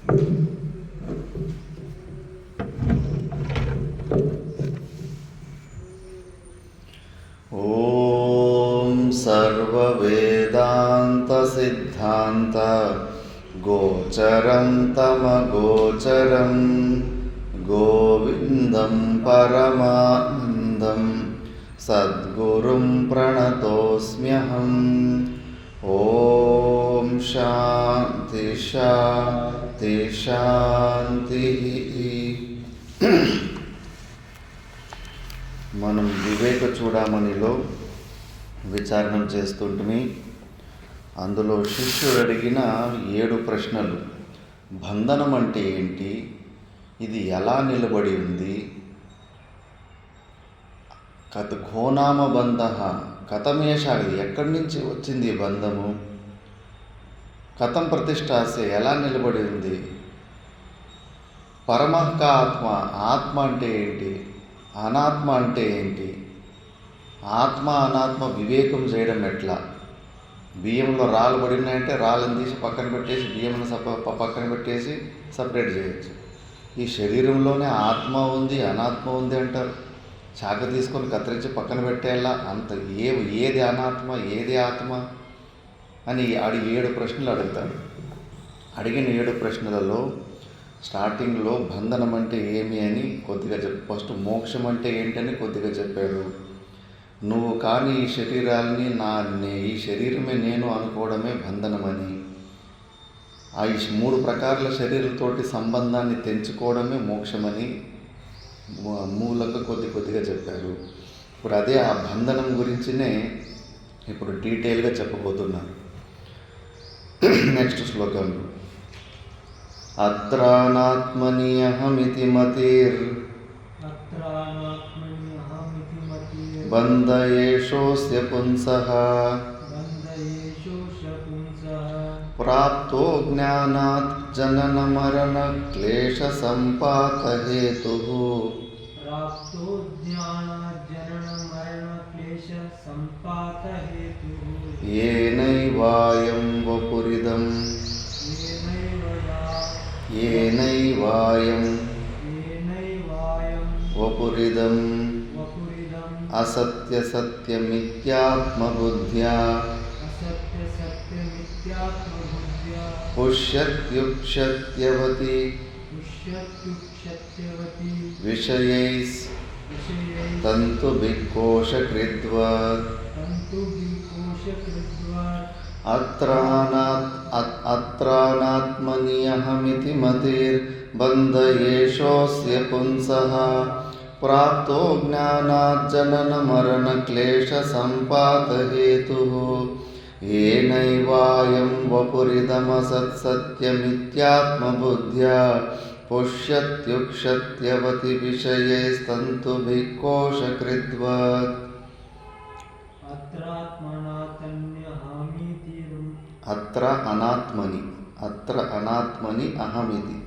ఓం సర్వవేదాంత సిద్ధాంత గోచరం తమగోచరం గోవిందం పరమానందం సద్గురుం ప్రణతోస్మ్యహం. ఓం శాంతి శాంతి శాంతి. మనం వివేక చూడామణిలో విచారణ చేస్తుంటే అందులో శిష్యుడు అడిగిన 7 ప్రశ్నలు. బంధనం అంటే ఏంటి, ఇది ఎలా నిలబడి ఉంది, ఘోనామ బంధ కథమేషాది ఎక్కడి నుంచి వచ్చింది ఈ బంధము, కథం ప్రతిష్టాసే ఎలా నిలబడి ఉంది, పరమః ఆత్మ ఆత్మ అంటే ఏంటి, అనాత్మ అంటే ఏంటి, ఆత్మ అనాత్మ వివేకం చేయడం ఎట్లా, బియ్యంలో రాళ్ళు పడినాయంటే రాళ్ళని తీసి పక్కన పెట్టేసి బియ్యంను పక్కన పెట్టేసి సపరేట్ చేయొచ్చు. ఈ శరీరంలోనే ఆత్మ ఉంది అనాత్మ ఉంది అంటారు. చాక తీసుకొని కత్తిరించి పక్కన పెట్టేలా అంత ఏది అనాత్మ ఏది ఆత్మ అని 7 ప్రశ్నలు అడుగుతాడు. అడిగిన 7 ప్రశ్నలలో స్టార్టింగ్లో బంధనం అంటే ఏమి అని కొద్దిగా ఫస్ట్ మోక్షం అంటే ఏంటని కొద్దిగా చెప్పాడు. నువ్వు కానీ ఈ శరీరాన్ని ఈ శరీరమే నేను అనుకోవడమే బంధనమని, ఆ 3 ప్రకారాల శరీరంతోటి సంబంధాన్ని తెంచుకోవడమే మోక్షమని మూలంగా కొద్దిగా చెప్పారు. ఇప్పుడు అదే ఆ బంధనం గురించినే ఇప్పుడు డీటెయిల్గా చెప్పబోతున్నారు. నెక్స్ట్ శ్లోకంలో అత్రానాత్మని అహమితి మతిర్ బంధ ఏషోస్య పుంసః ప్రాప్తో జ్ఞానాత్ జనన మరణ క్లేశ సంపాత హేతుః. ఏనైవాయం వపురిదం వపురిదం అసత్య సత్యమిత్యాత్మబుద్ధ్యా పుష్యత్యుక్ష్యత్యవతి విషయైస్ తంతుభిఃకోశకృద్వత్. అత్రానాత్మని అహమితి మతిర్బంధ ఏషోస్య పుంసః ప్రాప్తో జ్ఞానాత్ జనన మరణ క్లేశ సంపాత హేతుః. ఏనైవాయం వపురిదమసత్ సత్యమిత్యాత్మబుద్ధ్యా పుష్యత్యుక్ష్యత్యవతి విషయైస్తంతుభిఃకోశకృద్వత్. అత్ర అనాత్మని అహమితి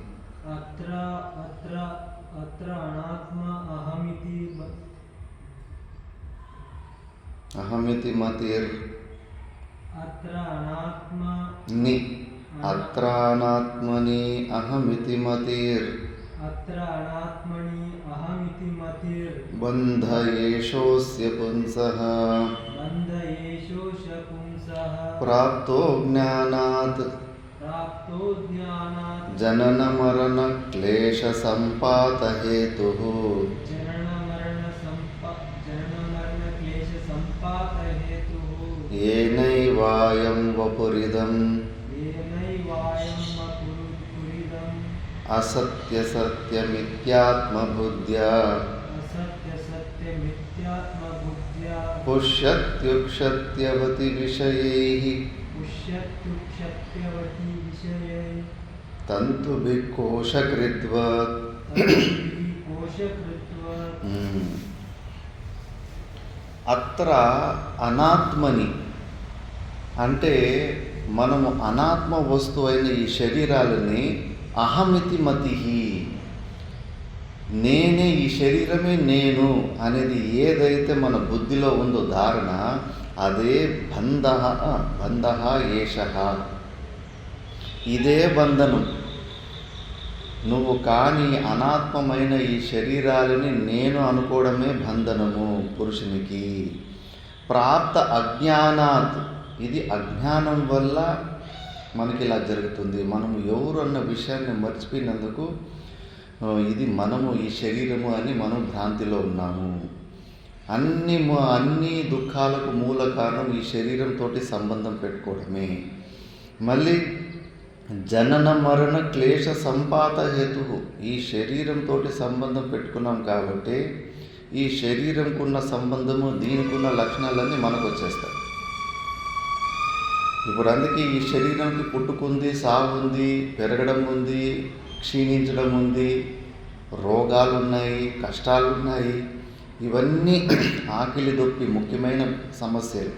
అహమితి మతిర్ అత్రానాత్మని అహమితి మతిర్ బంధ ఏషోస్య పుంసః ప్రాప్తో జ్ఞానాత్ జనన మరణ క్లేశ సంపాత హేతుః. ఏనైవాయం వపురిదం అసత్య సత్యమిత్యాత్మబుద్ధ్యా పుష్యత్యుక్ష్యత్యవతి విషయైః తంతుభిఃకోశకృద్వత్. అత్ర అనాత్మని అంటే మనము అనాత్మ వస్తువైన ఈ శరీరాలని అహమితి మతిహి నేనే ఈ శరీరమే నేను అనేది ఏదైతే మన బుద్ధిలో ఉందో ధారణ అదే బంధ ఏషః. ఇదే బంధనం. నువ్వు కాని అనాత్మమైన ఈ శరీరాలని నేను అనుకోవడమే బంధనము పురుషునికి. ప్రాప్త అజ్ఞానాత్, ఇది అజ్ఞానం వల్ల మనకి ఇలా జరుగుతుంది. మనము ఎవరు అన్న విషయాన్ని మర్చిపోయినందుకు ఇది మనము, ఈ శరీరము అని మనం భ్రాంతిలో ఉన్నాము. అన్ని దుఃఖాలకు మూల కారణం ఈ శరీరంతో సంబంధం పెట్టుకోవడమే. మళ్ళీ జనన మరణ క్లేశ సంపాత హేతు, ఈ శరీరంతో సంబంధం పెట్టుకున్నాం కాబట్టి ఈ శరీరంకున్న సంబంధము, దీనికున్న లక్షణాలన్నీ మనకు వచ్చేస్తాయి. ఇప్పుడు అందుకే ఈ శరీరంకి పుట్టుకుంది, సాగు ఉంది, పెరగడం ఉంది, క్షీణించడం ఉంది, రోగాలు ఉన్నాయి, కష్టాలు ఉన్నాయి. ఇవన్నీ ఆకలి దొప్పి ముఖ్యమైన సమస్యలు.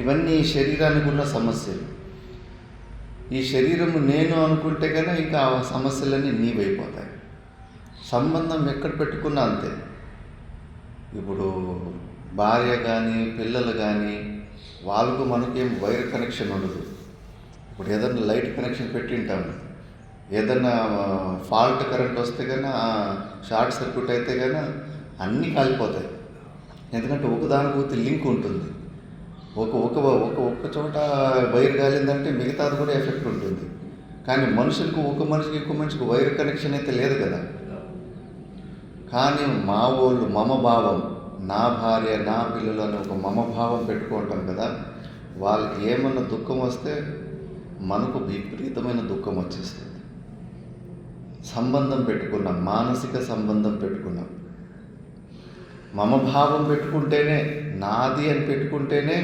ఇవన్నీ ఈ శరీరానికి ఉన్న సమస్యలు. ఈ శరీరము నేను అనుకుంటే కనుక ఇంకా ఆ సమస్యలన్నీ నీవైపోతాయి. సంబంధం ఎక్కడ పెట్టుకున్నా అంతే. ఇప్పుడు భార్య కానీ పిల్లలు కానీ వాళ్ళకు మనకేం వైర్ కనెక్షన్ ఉండదు. ఇప్పుడు ఏదైనా లైట్ కనెక్షన్ పెట్టింటాము, ఏదైనా ఫాల్ట్ కరెంట్ వస్తే కన్నా, షార్ట్ సర్క్యూట్ అయితే కన్నా అన్నీ కాలిపోతాయి. ఎందుకంటే ఒకదానికి లింక్ ఉంటుంది. ఒక్క చోట వైర్ కాలిందంటే మిగతాది కూడా ఎఫెక్ట్ ఉంటుంది. కానీ మనుషులకు, ఒక మనిషికి ఇంకో మనిషికి వైర్ కనెక్షన్ అయితే లేదు కదా. కానీ మా వాళ్ళు మమభావం, నా భార్య నా పిల్లలు అని ఒక మమభావం పెట్టుకుంటాం కదా. వాళ్ళకి ఏమన్నా దుఃఖం వస్తే మనకు విపరీతమైన దుఃఖం వచ్చేస్తుంది. సంబంధం పెట్టుకున్నాం, మానసిక సంబంధం పెట్టుకున్నాం. మమభావం పెట్టుకుంటేనే, నాది అని పెట్టుకుంటేనే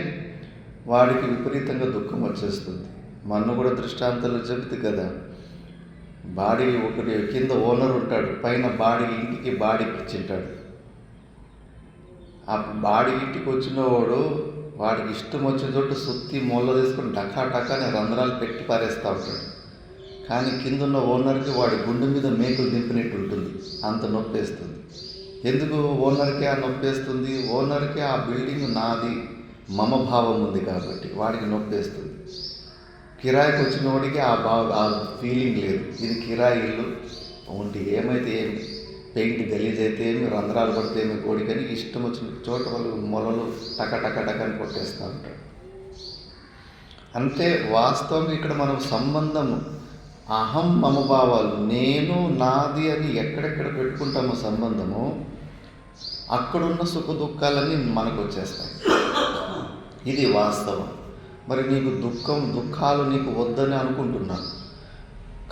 వాడికి విపరీతంగా దుఃఖం వచ్చేస్తుంది. మొన్న కూడా దృష్టాంతాలు చెబుతుంది కదా. బాడీ ఒకటి కింద ఓనర్ ఉంటాడు, పైన బాడీ ఇంటికి బాడీకి ఇచ్చింటాడు. ఆ బాడీ ఇంటికి వచ్చిన వాడికి ఇష్టం వచ్చిన చోటు సుత్తి మూల తీసుకొని టకాని రంధ్రాలు పెట్టి పారేస్తూ ఉంటాడు. కానీ కింద ఉన్న ఓనర్కి వాడి గుండె మీద మేకులు దింపినట్టు ఉంటుంది, అంత నొప్పి వేస్తుంది. ఎందుకు ఓనర్కి ఆ నొప్పి వేస్తుంది? ఓనర్కి ఆ బిల్డింగ్ నాది మమభావం ఉంది కాబట్టి వాడికి నొప్పి వేస్తుంది. కిరాయికి వచ్చిన వాడికి ఆ ఫీలింగ్ లేదు. ఇది కిరాయి ఇల్లు ఉంటే ఏమైతే ఏమి, పెయింట్ గలీజ్ అయితే ఏమి, రంధ్రాలు పడితే ఏమి, కోడికని ఇష్టం వచ్చిన చోట వాళ్ళు మొలలు టకని కొట్టేస్తూ ఉంటారు. అంటే వాస్తవం ఇక్కడ మనం సంబంధము, అహం మమభావాలు, నేను నాది అని ఎక్కడెక్కడ పెట్టుకుంటామో సంబంధము, అక్కడున్న సుఖ దుఃఖాలన్నీ మనకు వచ్చేస్తాయి. ఇది వాస్తవం. మరి నీకు దుఃఖాలు నీకు వద్దని అనుకుంటున్నాను.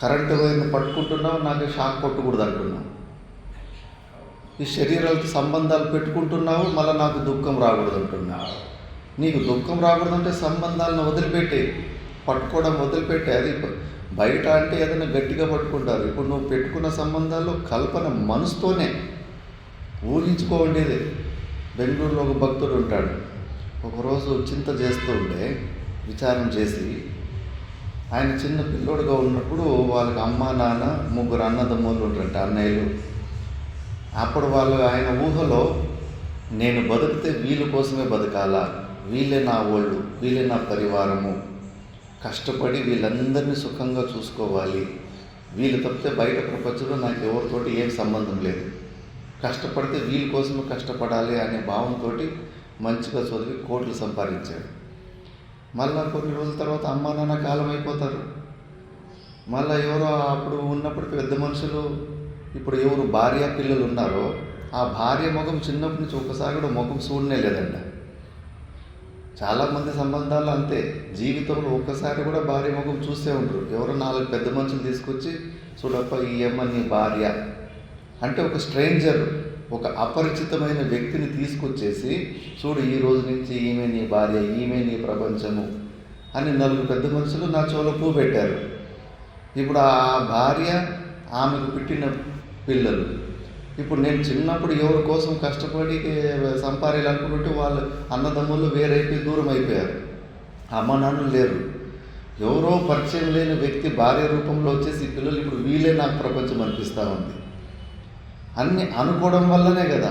కరెంటు వైర్ని పట్టుకుంటున్నావు, నాకు షాక్ కొట్టకూడదు అంటున్నావు. ఈ శరీరాలతో సంబంధాలు పెట్టుకుంటున్నావు, మళ్ళీ నాకు దుఃఖం రాకూడదు అంటున్నావు. నీకు దుఃఖం రాకూడదంటే సంబంధాలను వదిలిపెట్టే, పట్టుకోవడం వదిలిపెట్టే. అది బయట అంటే ఏదైనా గట్టిగా పట్టుకుంటారు. ఇప్పుడు నువ్వు పెట్టుకున్న సంబంధాలు కల్పన, మనసుతోనే ఊహించుకోండేది. బెంగళూరులో ఒక భక్తుడు ఉంటాడు. ఒకరోజు చింత చేస్తూ ఉండే, విచారం చేసి, ఆయన చిన్న పిల్లోడుగా ఉన్నప్పుడు వాళ్ళకి అమ్మ నాన్న ముగ్గురు అన్నదమ్ములు ఉంటారంట, అన్నయ్యలు. అప్పుడు ఆయన ఊహలో నేను బతికితే వీళ్ళ కోసమే బతకాలా, వీళ్ళే నా వాళ్ళు, వీళ్ళే నా పరివారము, కష్టపడి వీళ్ళందరినీ సుఖంగా చూసుకోవాలి, వీళ్ళు తప్పితే బయట ప్రపంచంలో నాకు ఎవరితోటి ఏం సంబంధం లేదు, కష్టపడితే వీళ్ళ కోసమే కష్టపడాలి అనే భావంతో మంచిగా చదివి కోట్లు సంపాదించాడు. మళ్ళీ కొన్ని రోజుల తర్వాత అమ్మా నాన్న కాలం అయిపోతారు. మళ్ళీ ఎవరో అప్పుడు ఉన్నప్పుడు పెద్ద మనుషులు, ఇప్పుడు ఎవరు భార్య పిల్లలు ఉన్నారో ఆ భార్య ముఖం చిన్నప్పటి నుంచి ఒక్కసారి కూడా ముఖం చూడనే లేదంట. చాలామంది సంబంధాలు అంతే, జీవితంలో ఒక్కసారి కూడా భార్య ముఖం చూస్తే ఉంటారు. ఎవరో 4 పెద్ద మనుషులు తీసుకొచ్చి, చూడప్ప ఈ అమ్మ నీ భార్య అంటే, ఒక స్ట్రేంజర్, ఒక అపరిచితమైన వ్యక్తిని తీసుకొచ్చేసి, చూడు ఈ రోజు నుంచి ఈమె నీ భార్య, ఈమె నీ ప్రపంచము అని 4 పెద్ద మనుషులు నా చెవులో పువ్వు పెట్టారు. ఇప్పుడు ఆ భార్య, ఆమెకు పుట్టిన పిల్లలు, ఇప్పుడు నేను చిన్నప్పుడు ఎవరి కోసం కష్టపడి సంపాదించాలనుకుంటుంటే వాళ్ళు అన్నదమ్ములు వేరైపోయి దూరం అయిపోయారు. అమ్మ నాన్నలు లేరు. ఎవరో పరిచయం లేని వ్యక్తి భార్య రూపంలో వచ్చేసి పిల్లలు ఇప్పుడు వీళ్ళే నాకు ప్రపంచం అనిపిస్తూ ఉంది. అన్నీ అనుకోవడం వల్లనే కదా.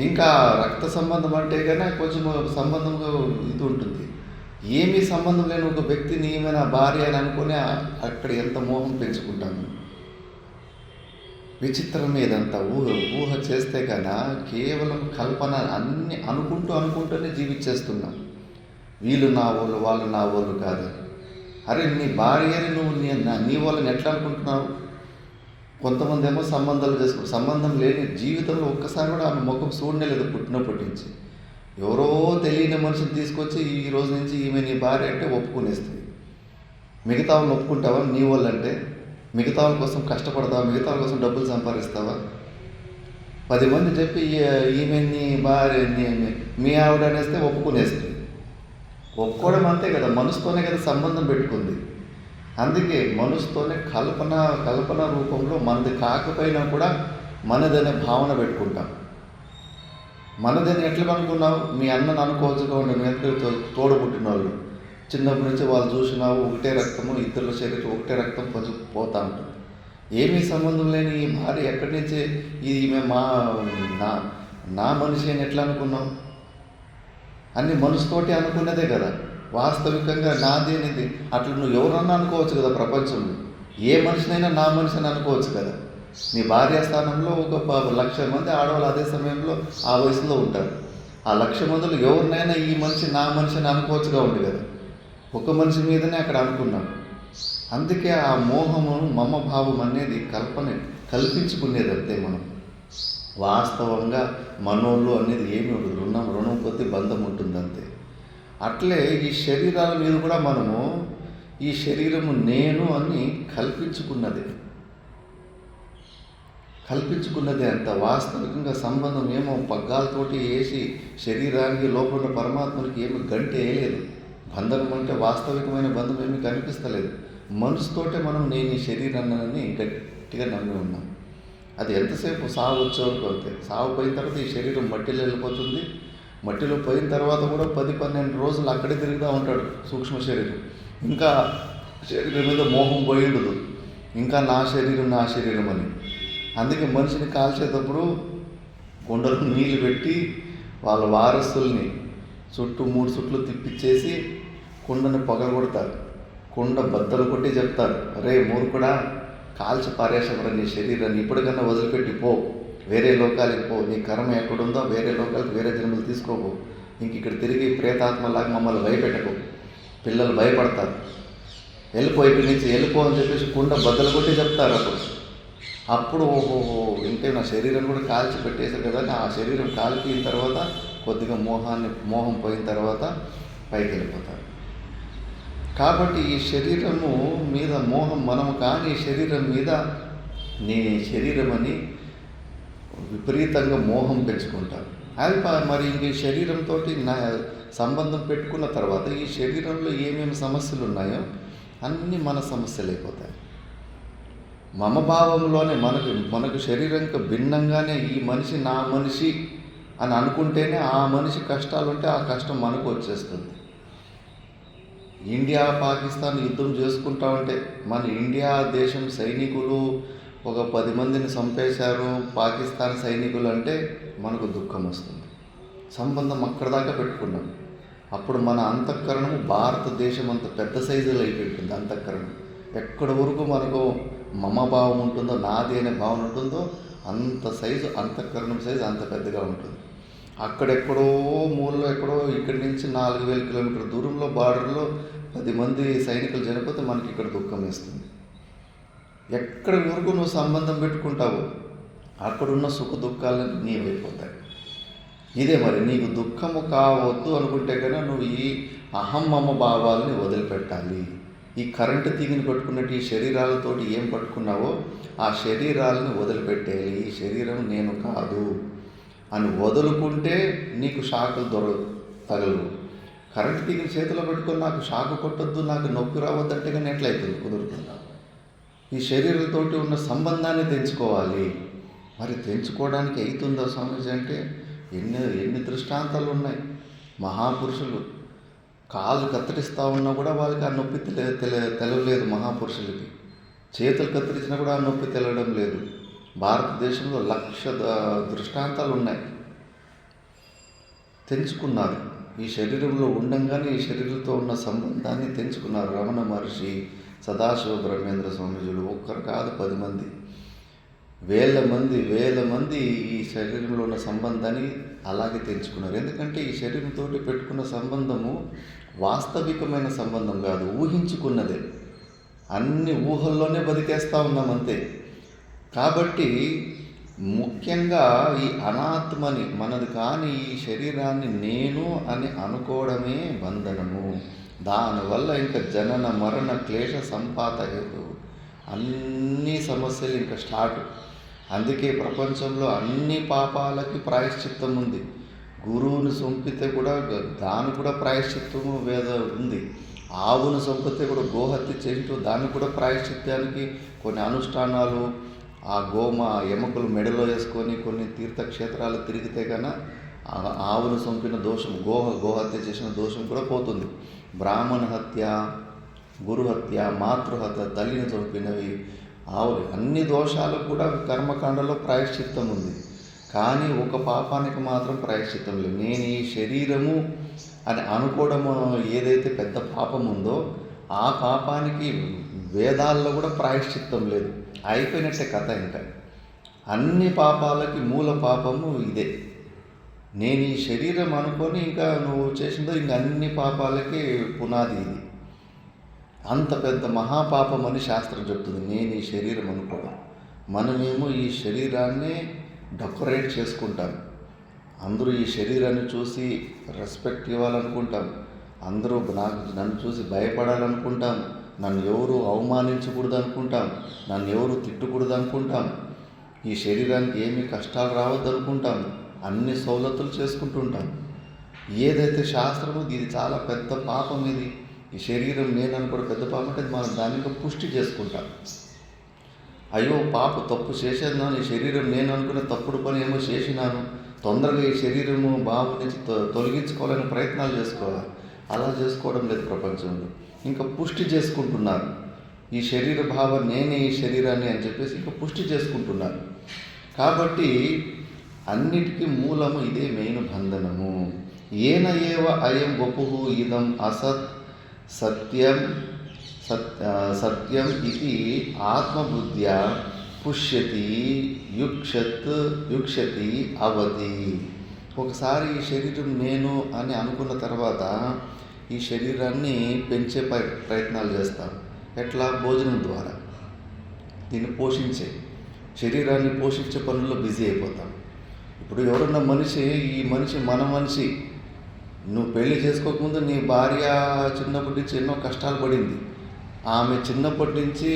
ఇంకా రక్త సంబంధం అంటే కన్నా కొంచెం సంబంధంగా ఇది ఉంటుంది. ఏమీ సంబంధం లేని ఒక వ్యక్తిని ఈమె నా భార్య అని అనుకుని అక్కడ ఎంత మోహం పెంచుకుంటాము. విచిత్రం ఏదంతా ఊహ చేస్తే కన్నా కేవలం కల్పన అన్ని అనుకుంటూనే జీవించేస్తున్నాం. వీళ్ళు నా వాళ్ళు, వాళ్ళు నా వాళ్ళు కాదు. అరే నీ భార్యని నువ్వు నీ వాళ్ళని ఎట్లా అనుకుంటున్నావు? కొంతమంది ఏమో సంబంధాలు చేసుకుంటారు. సంబంధం లేని జీవితంలో ఒక్కసారి కూడా ఆమె ముఖం చూడనే లేదు పుట్టినప్పటి నుంచి. ఎవరో తెలియని మనిషిని తీసుకొచ్చి ఈ రోజు నుంచి ఈమె నీ భార్య అంటే ఒప్పుకునేస్తుంది. మిగతా వాళ్ళని ఒప్పుకుంటావా? నీ వాళ్ళంటే మిగతా వాళ్ళ కోసం కష్టపడతావా? మిగతా వాళ్ళ కోసం డబ్బులు సంపాదిస్తావా? 10 మంది చెప్పి ఈమె నీ భార్య మీ ఆవిడ అనేస్తే ఒప్పుకునేస్తుంది. ఒప్పుకోవడం అంతే కదా, మనసుతోనే కదా సంబంధం పెట్టుకుంది. అందుకే మనసుతోనే కల్పన రూపంలో మనది కాకపోయినా కూడా మనదనే భావన పెట్టుకుంటాం. మనదని ఎట్లా అనుకున్నావు? మీ అన్నను అనుకోవచ్చు కాబట్టి మీ తోడబుట్టిన వాళ్ళు చిన్నప్పటి నుంచి వాళ్ళు చూసినావు, ఒకటే రక్తము, ఇద్దరు శరీరం ఒకటే రక్తం పోతా ఉంటుంది. ఏమీ సంబంధం లేని ఈ భార్య ఎక్కడి నుంచి ఈమె నా మనిషి అని ఎట్లా అనుకున్నావు? అన్ని మనసుతోటి అనుకున్నదే కదా. వాస్తవికంగా నాదేనిది అట్లా నువ్వు ఎవరన్నా అనుకోవచ్చు కదా. ప్రపంచంలో ఏ మనిషినైనా నా మనిషి అని అనుకోవచ్చు కదా. నీ భార్య స్థానంలో ఒక 1,00,000 మంది ఆడవాళ్ళు అదే సమయంలో ఆ వయసులో ఉంటారు. ఆ 1,00,000 మందిలో ఎవరినైనా ఈ మనిషి నా మనిషి అని అనుకోవచ్చుగా ఉంది కదా. ఒక మనిషి మీదనే అక్కడ అనుకున్నాం. అందుకే ఆ మోహము మమభావం అనేది కల్పించుకునేది అంతే. మనం వాస్తవంగా మనోళ్ళు అనేది ఏమి ఉండదు. రుణం కొద్ది బంధం ఉంటుంది అంతే. అట్లే ఈ శరీరాల మీద కూడా మనము ఈ శరీరము నేను అని కల్పించుకున్నదే అంత. వాస్తవికంగా సంబంధం ఏమో పగ్గాలతోటి వేసి శరీరానికి లోపల పరమాత్మనికి ఏమి గంటే వేయలేదు. బంధనం అంటే వాస్తవికమైన బంధం ఏమీ కనిపిస్తలేదు. మనసుతోటే మనం నేను ఈ శరీరాన్ని గట్టిగా నమ్మి ఉన్నాం. అది ఎంతసేపు సాగు వచ్చే వరకు అంతే. సాగు పోయిన తర్వాత ఈ శరీరం మట్టిలో వెళ్ళిపోతుంది. మట్టిలో పోయిన తర్వాత కూడా 10-12 రోజులు అక్కడే తిరుగుతూ ఉంటాడు సూక్ష్మ శరీరం. ఇంకా శరీరం మీద మోహం పోయి ఉండదు. ఇంకా నా శరీరం అని. అందుకే మనిషిని కాల్చేటప్పుడు కుండలో నీళ్ళు పెట్టి వాళ్ళ వారసుల్ని చుట్టూ 3 చుట్లు తిప్పిచ్చేసి కుండను పగలగొడతారు. కుండ బద్దలు కొట్టి చెప్తారు, రే మూర్ఖుడా, కాల్చి పారేసేవరా నీ శరీరాన్ని, ఇప్పటికన్నా వదిలిపెట్టి పో, వేరే లోకాలకి పో, నీ కర్మ ఎక్కడుందో వేరే లోకాలకు వేరే జన్మలు తీసుకోపో, ఇంక ఇక్కడ తిరిగి ప్రేతాత్మలాగా మమ్మల్ని భయపెట్టకు, పిల్లలు భయపడతారు, వెళ్ళిపో, ఇక్కడి నుంచి వెళ్ళిపో అని చెప్పేసి కుండ బద్దలు కొట్టి చెప్తారు. అప్పుడు ఓహో ఇంకే నా శరీరం కూడా కాల్చి పెట్టేశారు కదా అని ఆ శరీరం కాలిపోయిన తర్వాత కొద్దిగా మోహం పోయిన తర్వాత పైకి వెళ్ళిపోతారు. కాబట్టి ఈ శరీరము మీద మోహం మనము కానీ శరీరం మీద నేను శరీరం అని విపరీతంగా మోహం పెంచుకుంటారు. అది మరి ఇంక ఈ శరీరంతో నా సంబంధం పెట్టుకున్న తర్వాత ఈ శరీరంలో ఏమేమి సమస్యలు ఉన్నాయో అన్నీ మన సమస్యలు అయిపోతాయి. మమభావంలోనే మనకు శరీరంకి భిన్నంగానే ఈ మనిషి నా మనిషి అని అనుకుంటేనే ఆ మనిషి కష్టాలు ఉంటే ఆ కష్టం మనకు వచ్చేస్తుంది. ఇండియా పాకిస్తాన్ యుద్ధం చేసుకుంటా ఉంటే మన ఇండియా దేశం సైనికులు ఒక 10 మందిని చంపేశారు పాకిస్తాన్ సైనికులు అంటే మనకు దుఃఖం వస్తుంది. సంబంధం అక్కడ దాకా పెట్టుకున్నాం. అప్పుడు మన అంతఃకరణము భారతదేశం అంత పెద్ద సైజులో అయిపోయింటుంది. అంతఃకరణం ఎక్కడి వరకు మనకు మమభావం ఉంటుందో, నాది అనే భావన ఉంటుందో అంత సైజు అంతఃకరణం సైజు అంత పెద్దగా ఉంటుంది. అక్కడెక్కడో మూలలో ఎక్కడో ఇక్కడి నుంచి 4,000 కిలోమీటర్ల దూరంలో బార్డర్లో 10 మంది సైనికులు చనిపోతే మనకి ఇక్కడ దుఃఖం వేస్తుంది. ఎక్కడి వరకు నువ్వు సంబంధం పెట్టుకుంటావో అక్కడున్న సుఖ దుఃఖాలను నీవైపోతాయి. ఇదే మరి నీకు దుఃఖము కావద్దు అనుకుంటే కనుక నువ్వు ఈ అహమ్మమ భావాలని వదిలిపెట్టాలి. ఈ కరెంటు తీగిని పట్టుకున్నట్టు ఈ శరీరాలతోటి ఏం పట్టుకున్నావో ఆ శరీరాలను వదిలిపెట్టేయాలి. ఈ శరీరం నేను కాదు అని వదులుకుంటే నీకు షాకులు తగలవు. కరెంటు తీగిన చేతిలో పెట్టుకొని నాకు షాకు కొట్టొద్దు, నాకు నొప్పి రావద్దంటే కానీ ఎట్లయితుంది? కుదురుతుందా? ఈ శరీరంతో ఉన్న సంబంధాన్ని తెంచుకోవాలి. మరి తెంచుకోవడానికి అవుతుందా స్వామీజీ అంటే ఎన్ని దృష్టాంతాలు ఉన్నాయి. మహాపురుషులు కాళ్ళు కత్తిరిస్తూ ఉన్నా కూడా వాళ్ళకి ఆ నొప్పి తెలవలేదు. మహాపురుషులకి చేతులు కత్తిరించినా కూడా ఆ నొప్పి తెలవడం లేదు. భారతదేశంలో 1,00,000 దృష్టాంతాలు ఉన్నాయి. తెంచుకున్నారు. ఈ శరీరంలో ఉండంగానే ఈ శరీరంతో ఉన్న సంబంధాన్ని తెంచుకున్నారు రమణ మహర్షి, సదాశివ బ్రహ్మేంద్ర స్వామీజీలు. ఒక్కరు కాదు, 10 మంది, వేల మంది ఈ శరీరంలో ఉన్న సంబంధాన్ని అలాగే తెంచుకున్నారు. ఎందుకంటే ఈ శరీరంతో పెట్టుకున్న సంబంధము వాస్తవికమైన సంబంధం కాదు, ఊహించుకున్నదే. అన్ని ఊహల్లోనే బతికేస్తూ ఉన్నాం అంతే. కాబట్టి ముఖ్యంగా ఈ అనాత్మని, మనది కాని ఈ శరీరాన్ని నేను అని అనుకోవడమే బంధనము. దానివల్ల ఇంకా జనన మరణ క్లేశ సంపాత హేతు, అన్ని సమస్యలు ఇంకా స్టార్ట్. అందుకే ప్రపంచంలో అన్ని పాపాలకి ప్రాయశ్చిత్తం ఉంది. గురువుని చంపితే కూడా దాని కూడా ప్రాయశ్చిత్తము వేద ఉంది. ఆవును చంపితే కూడా గోహత్య చేస్తూ దానికి కూడా ప్రాయశ్చిత్తానికి కొన్ని అనుష్ఠానాలు, ఆ ఎముకలు మెడలో వేసుకొని కొన్ని తీర్థక్షేత్రాలు తిరిగితే కన్నా ఆవును చంపిన దోషం, గోహత్య చేసిన దోషం కూడా పోతుంది. బ్రాహ్మణ హత్య, గురుహత్య, మాతృహత్య, తల్లిని చంపినవి, ఆవులు, అన్ని దోషాలకు కూడా కర్మకాండలో ప్రాయశ్చిత్తం ఉంది. కానీ ఒక పాపానికి మాత్రం ప్రాయశ్చిత్తం లేదు. నేను ఈ శరీరము అని అనుకోవడం ఏదైతే పెద్ద పాపం ఉందో ఆ పాపానికి వేదాల్లో కూడా ప్రాయశ్చిత్తం లేదు. అయిపోయినట్టే కథ. ఇంకా అన్ని పాపాలకి మూల పాపము ఇదే. నేను ఈ శరీరం అనుకొని ఇంకా నువ్వు చేసిందో ఇంక అన్ని పాపాలకి పునాది ఇది. అంత పెద్ద మహాపాపం అని శాస్త్రం చెప్తుంది నేను ఈ శరీరం అనుకోవడం. మనమేమో ఈ శరీరాన్ని డెకరేట్ చేసుకుంటాం. అందరూ ఈ శరీరాన్ని చూసి రెస్పెక్ట్ ఇవ్వాలనుకుంటాం. అందరూ నన్ను చూసి భయపడాలనుకుంటాం. నన్ను ఎవరు అవమానించకూడదు అనుకుంటాం. నన్ను ఎవరు తిట్టకూడదు అనుకుంటాం. ఈ శరీరానికి ఏమీ కష్టాలు రావద్దు అనుకుంటాం. అన్ని సౌలతులు చేసుకుంటుంటాం. ఏదైతే శాస్త్రమో ఇది చాలా పెద్ద పాపం. ఇది ఈ శరీరం నేను అనుకోవడం పెద్ద పాపం. అంటే మనం దానికి పుష్టి చేసుకుంటాం. అయ్యో పాప తప్పు చేసేదాను, ఈ శరీరం నేను అనుకునే తప్పుడు పని ఏమో చేసినాను, తొందరగా ఈ శరీరము బాబు నుంచి తొలగించుకోవాలని ప్రయత్నాలు చేసుకోవాలి. అలా చేసుకోవడం లేదు ప్రపంచంలో. ఇంకా పుష్టి చేసుకుంటున్నారు. ఈ శరీర భావం నేనే ఈ శరీరాన్ని అని చెప్పేసి ఇంకా పుష్టి చేసుకుంటున్నారు. కాబట్టి అన్నిటికీ మూలము ఇదే మెయిన్ బంధనము. ఏన ఏవ అయం వపుః ఇదం అసత్ సత్యం ఇది ఆత్మబుద్ధ్యా పుష్యతి యుక్షతి అవతి. ఒకసారి ఈ శరీరం నేను అని అనుకున్న తర్వాత ఈ శరీరాన్ని పెంచే ప్రయత్నాలు చేస్తాం. ఎట్లా? భోజనం ద్వారా. దీన్ని పోషించే, శరీరాన్ని పోషించే పనుల్లో బిజీ అయిపోతాం. ఇప్పుడు ఎవరన్నా ఈ మనిషి మన మనిషి. నువ్వు పెళ్లి చేసుకోకముందు నీ భార్య చిన్నప్పటి నుంచి ఎన్నో కష్టాలు పడింది. ఆమె చిన్నప్పటి నుంచి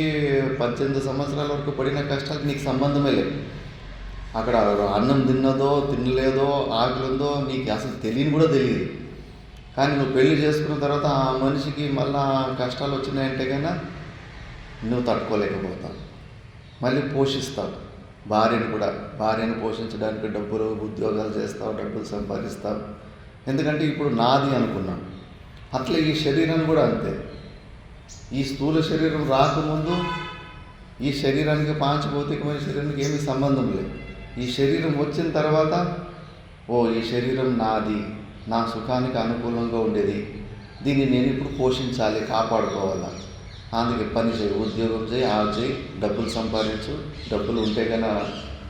18 సంవత్సరాల వరకు పడిన కష్టాలకు నీకు సంబంధమే లేదు. అక్కడ అన్నం తిన్నదో తినలేదో ఆకలి ఉందో నీకు అసలు తెలియని కూడా తెలియదు. కానీ నువ్వు పెళ్లి చేసుకున్న తర్వాత ఆ మనిషికి మళ్ళా కష్టాలు వచ్చినాయంటే కన్నా నువ్వు తట్టుకోలేకపోతావు. మళ్ళీ పోషిస్తావు భార్యను పోషించడానికి డబ్బులు, ఉద్యోగాలు చేస్తావు, డబ్బులు సంపాదిస్తావు. ఎందుకంటే ఇప్పుడు నాది అనుకున్నాం. అట్లా ఈ శరీరం కూడా అంతే. ఈ స్థూల శరీరం రాకముందు ఈ శరీరానికి పాంచభౌతికమైన శరీరానికి ఏమీ సంబంధం లేదు. ఈ శరీరం వచ్చిన తర్వాత ఈ శరీరం నాది, నా సుఖానికి అనుకూలంగా ఉండేది, దీన్ని నేను ఇప్పుడు పోషించాలి, కాపాడుకోవాలా. అందుకే పని చేయి, ఉద్యోగం చేయి, చేయి, డబ్బులు సంపాదించు. డబ్బులు ఉంటే కన్నా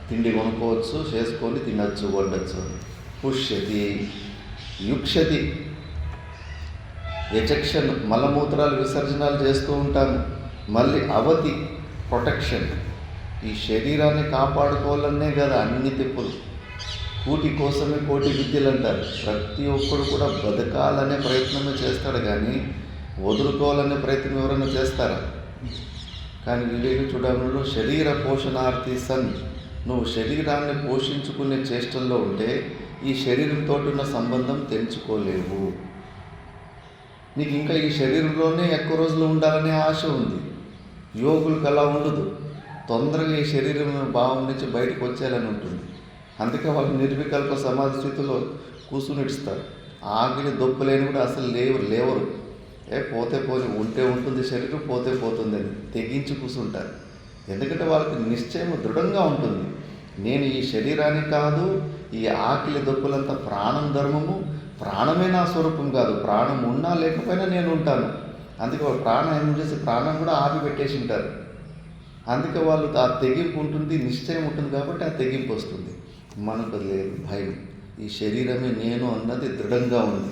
తిండి కొనుక్కోవచ్చు, చేసుకొని తినచ్చు, వండొచ్చు. పుష్యతి యుక్షతి, ఎజెక్షన్, మలమూత్రాలు విసర్జనాలు చేస్తూ ఉంటాను. మళ్ళీ అవతి, ప్రొటెక్షన్. ఈ శరీరాన్ని కాపాడుకోవాలనే కదా అన్ని తిప్పులు. కూటి కోసమే కోటి విద్యలు అంటారు. ప్రతి ఒక్కడు కూడా బతకాలనే ప్రయత్నమే చేస్తాడు, కానీ వదులుకోవాలనే ప్రయత్నం ఎవరైనా చేస్తారా? కానీ వివేక చూడడంలో శరీర పోషణార్థి సన్, నువ్వు శరీరాన్ని పోషించుకునే చేష్టల్లో ఉంటే ఈ శరీరంతో ఉన్న సంబంధం తెంచుకోలేవు. నీకు ఇంకా ఈ శరీరంలోనే ఎక్కువ రోజులు ఉండాలనే ఆశ ఉంది. యోగులకు అలా ఉండదు. తొందరగా ఈ శరీరం భావం నుంచి బయటకు వచ్చేయాలని ఉంటుంది. అందుకే వాళ్ళు నిర్వికల్ప సమాధి స్థితిలో కూర్చునిడుస్తారు. ఆకలి దొప్పలేని కూడా అసలు లేవరు. పోతే ఉంటే ఉంటుంది శరీరం, పోతే పోతుంది అని తెగించి కూర్చుంటారు. ఎందుకంటే వాళ్ళకి నిశ్చయం దృఢంగా ఉంటుంది. నేను ఈ శరీరాన్ని కాదు, ఈ ఆకలి దొప్పులంతా ప్రాణం ధర్మము, ప్రాణమే నా స్వరూపం కాదు. ప్రాణం ఉన్నా లేకపోయినా నేను ఉంటాను. అందుకే వాళ్ళు ప్రాణం ఏం చేసి ప్రాణం కూడా ఆపి పెట్టేసి ఉంటారు. అందుకే వాళ్ళు ఆ తెగింపు ఉంటుంది, నిశ్చయం ఉంటుంది కాబట్టి ఆ తెగింపు వస్తుంది. మనకు లేదు భయం. ఈ శరీరమే నేను అన్నది దృఢంగా ఉంది.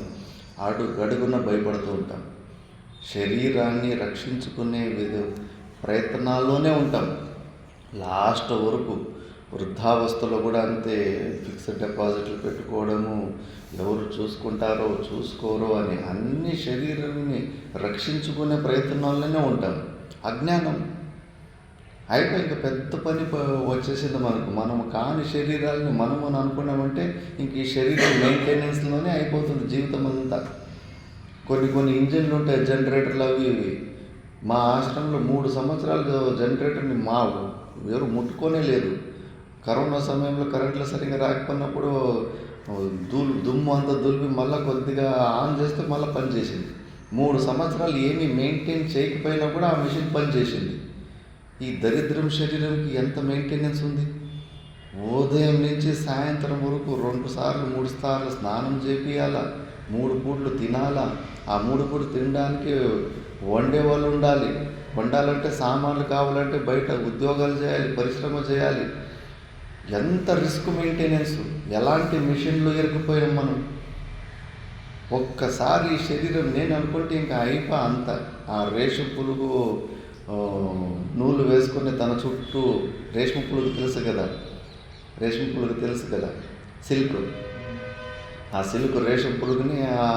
అడుగడుగున భయపడుతూ ఉంటాం. శరీరాన్ని రక్షించుకునే ప్రయత్నాల్లోనే ఉంటాం లాస్ట్ వరకు. వృద్ధావస్థలో కూడా అంతే. ఫిక్స్డ్ డిపాజిట్లు పెట్టుకోవడము, ఎవరు చూసుకుంటారో చూసుకోరో అని అన్ని శరీరాన్ని రక్షించుకునే ప్రయత్నాల్లోనే ఉంటాం. అజ్ఞానం అయిపోయి ఇంకా పెద్ద పని వచ్చేసింది మనకు. మనము కాని శరీరాలని మనము అని అనుకున్నామంటే ఇంక ఈ శరీరం మెయింటెనెన్స్లోనే అయిపోతుంది జీవితం అంతా. కొన్ని ఇంజిన్లు ఉంటాయి, జనరేటర్లు అవి ఇవి. మా ఆశ్రమంలో 3 సంవత్సరాలు జనరేటర్ని ఎవరు ముట్టుకోనే లేదు. కరోనా సమయంలో కరెంట్లు సరిగ్గా రాకపోయినప్పుడు దుమ్ము అంతా దులిపి మళ్ళీ కొద్దిగా ఆన్ చేస్తే మళ్ళీ పనిచేసింది. 3 సంవత్సరాలు ఏమీ మెయింటైన్ చేయకపోయినా కూడా ఆ మిషన్ పనిచేసింది. ఈ దరిద్రం శరీరంకి ఎంత మెయింటెనెన్స్ ఉంది. ఉదయం నుంచి సాయంత్రం వరకు 2 సార్లు 3 సార్లు స్నానం చేపియాలా, 3 పూట్లు తినాలా. ఆ 3 పూట్లు తినడానికి వండే వాళ్ళు ఉండాలి. వండాలంటే సామాన్లు కావాలంటే బయట ఉద్యోగాలు చేయాలి, పరిశ్రమ చేయాలి. ఎంత రిస్క్ మెయింటెనెన్స్. ఎలాంటి మిషన్లు ఇరుక్కుపోయాం మనం. ఒక్కసారి ఈ శరీరం నేను అనుకుంటే ఇంకా అంత. ఆ రేషం పులుగు నూలు వేసుకుని తన చుట్టూ రేష్మ పులుగు తెలుసు కదా సిల్క్. ఆ సిల్క్ రేషం పురుగుని ఆ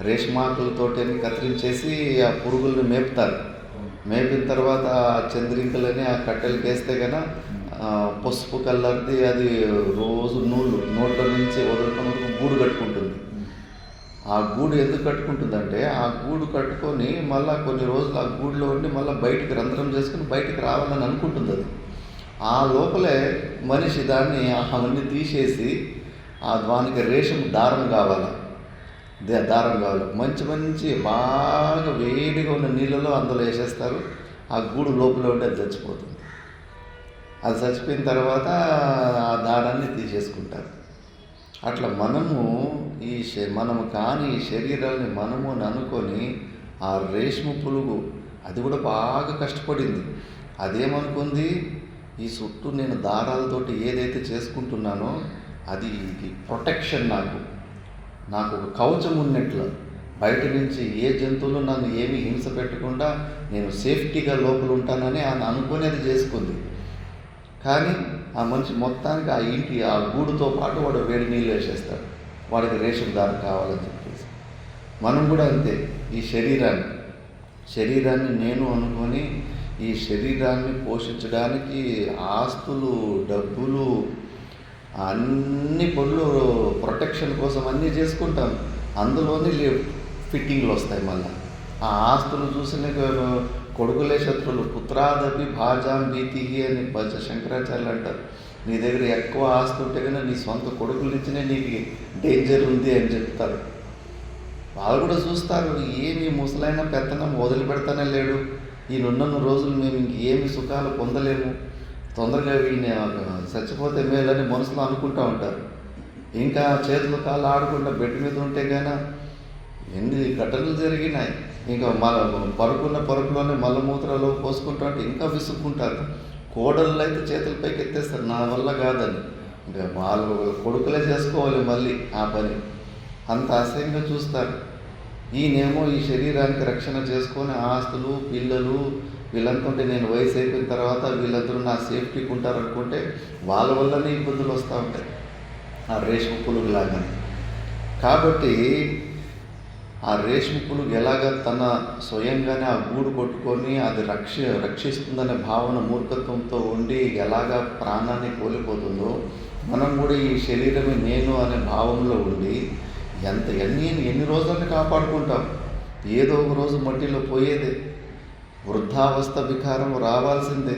రేష్మాకులతోటి కత్తిరించేసి ఆ పురుగుల్ని మేపుతారు. మేపిన తర్వాత ఆ చంద్రికలని ఆ కట్టెలకి వేస్తే కన్నా పసుపు కలర్ది అది రోజు నోట్లో నుంచి వదులుకొని గూడు కట్టుకుంటుంది. ఆ గూడు ఎందుకు కట్టుకుంటుందంటే ఆ గూడు కట్టుకొని మళ్ళీ కొన్ని రోజులు ఆ గూడులో ఉండి మళ్ళీ బయటికి రంధ్రం చేసుకుని బయటికి రావాలని అనుకుంటుంది. అది ఆ లోపలే మనిషి దాన్ని అవన్నీ తీసేసి దానికి రేషం దారం కావాలి. మంచి బాగా వేడిగా ఉన్న నీళ్ళలో అందులో వేసేస్తారు. ఆ గూడు లోపల ఉండి అది చచ్చిపోతుంది. అది చచ్చిపోయిన తర్వాత ఆ దారాన్ని తీసేసుకుంటారు. అట్లా మనము మనము కాని ఈ శరీరాన్ని మనము అని అనుకొని ఆ రేష్మ పులుగు అది కూడా బాగా కష్టపడింది. అదేమనుకుంది, ఈ చుట్టూ నేను దారాలతోటి ఏదైతే చేసుకుంటున్నానో అది ప్రొటెక్షన్, నాకు ఒక కవచం ఉన్నట్లు. బయట నుంచి ఏ జంతువులు నన్ను ఏమీ హింస పెట్టకుండా నేను సేఫ్టీగా లోపల ఉంటానని అనుకుని అది చేసుకుంది. కానీ ఆ మనిషి మొత్తానికి ఆ గూడుతో పాటు వాడు వేడి నీళ్ళు వేసేస్తాడు. వాడికి రేషన్ దారి కావాలని చెప్పేసి మనం కూడా అంతే. ఈ శరీరాన్ని నేను అనుకొని ఈ శరీరాన్ని పోషించడానికి ఆస్తులు, డబ్బులు, అన్ని పనులు ప్రొటెక్షన్ కోసం అన్నీ చేసుకుంటాం. అందులోనే ఫిట్టింగ్లు వస్తాయి. మళ్ళీ ఆ ఆస్తులు చూసిన కొడుకులే శత్రువులు. పుత్రాదపి భాజాం భీతిహి అని శంకరాచార్యులు అంటారు. నీ దగ్గర ఎక్కువ ఆస్తి ఉంటే కన్నా నీ సొంత కొడుకుల నుంచినే నీకు డేంజర్ ఉంది అని చెప్తారు. వాళ్ళు కూడా చూస్తారు, ఏమి ముసలైన పెత్తనం వదిలిపెడతానే లేడు, ఈయనున్న రోజులు మేము ఇంకేమి సుఖాలు పొందలేము, తొందరగా వీడిని చచ్చిపోతే మేలని మనసులో అనుకుంటూ ఉంటారు. ఇంకా చేతులు కాళ్ళు ఆడకుండా బెడ్ మీద ఉంటే కానీ ఎన్ని ఘటనలు జరిగినాయి. ఇంకా పరుపులోనే మలమూత్రాలు పోసుకుంటూ ఉంటే ఇంకా విసుక్కుంటారు. కోడళ్ళు అయితే చేతుల పైకి ఎత్తేస్తారు, నా వల్ల కాదని. ఇంకా వాళ్ళు కొడుకులే చేసుకోవాలి మళ్ళీ ఆ పని. అంత అసహ్యంగా చూస్తారు. ఈయనేమో ఈ శరీరానికి రక్షణ చేసుకొని ఆస్తులు, పిల్లలు వీళ్ళంతా ఉంటే నేను వయసు అయిపోయిన తర్వాత వీళ్ళందరూ నా సేఫ్టీకి ఉంటారు అనుకుంటే వాళ్ళ వల్లనే ఇబ్బందులు వస్తూ ఉంటాయి. ఆ రేష్మ పులుగు లాగానే. కాబట్టి ఆ రేష్మ పులుగు ఎలాగ తన స్వయంగానే ఆ గూడు కొట్టుకొని అది రక్షిస్తుందనే భావన మూర్ఖత్వంతో ఉండి ఎలాగ ప్రాణాన్ని కోల్పోతుందో, మనం కూడా ఈ శరీరమే నేను అనే భావంలో ఉండి ఎన్ని రోజులని కాపాడుకుంటాం. ఏదో ఒక రోజు మట్టిలో పోయేదే. వృద్ధావస్థ వికారం రావాల్సిందే.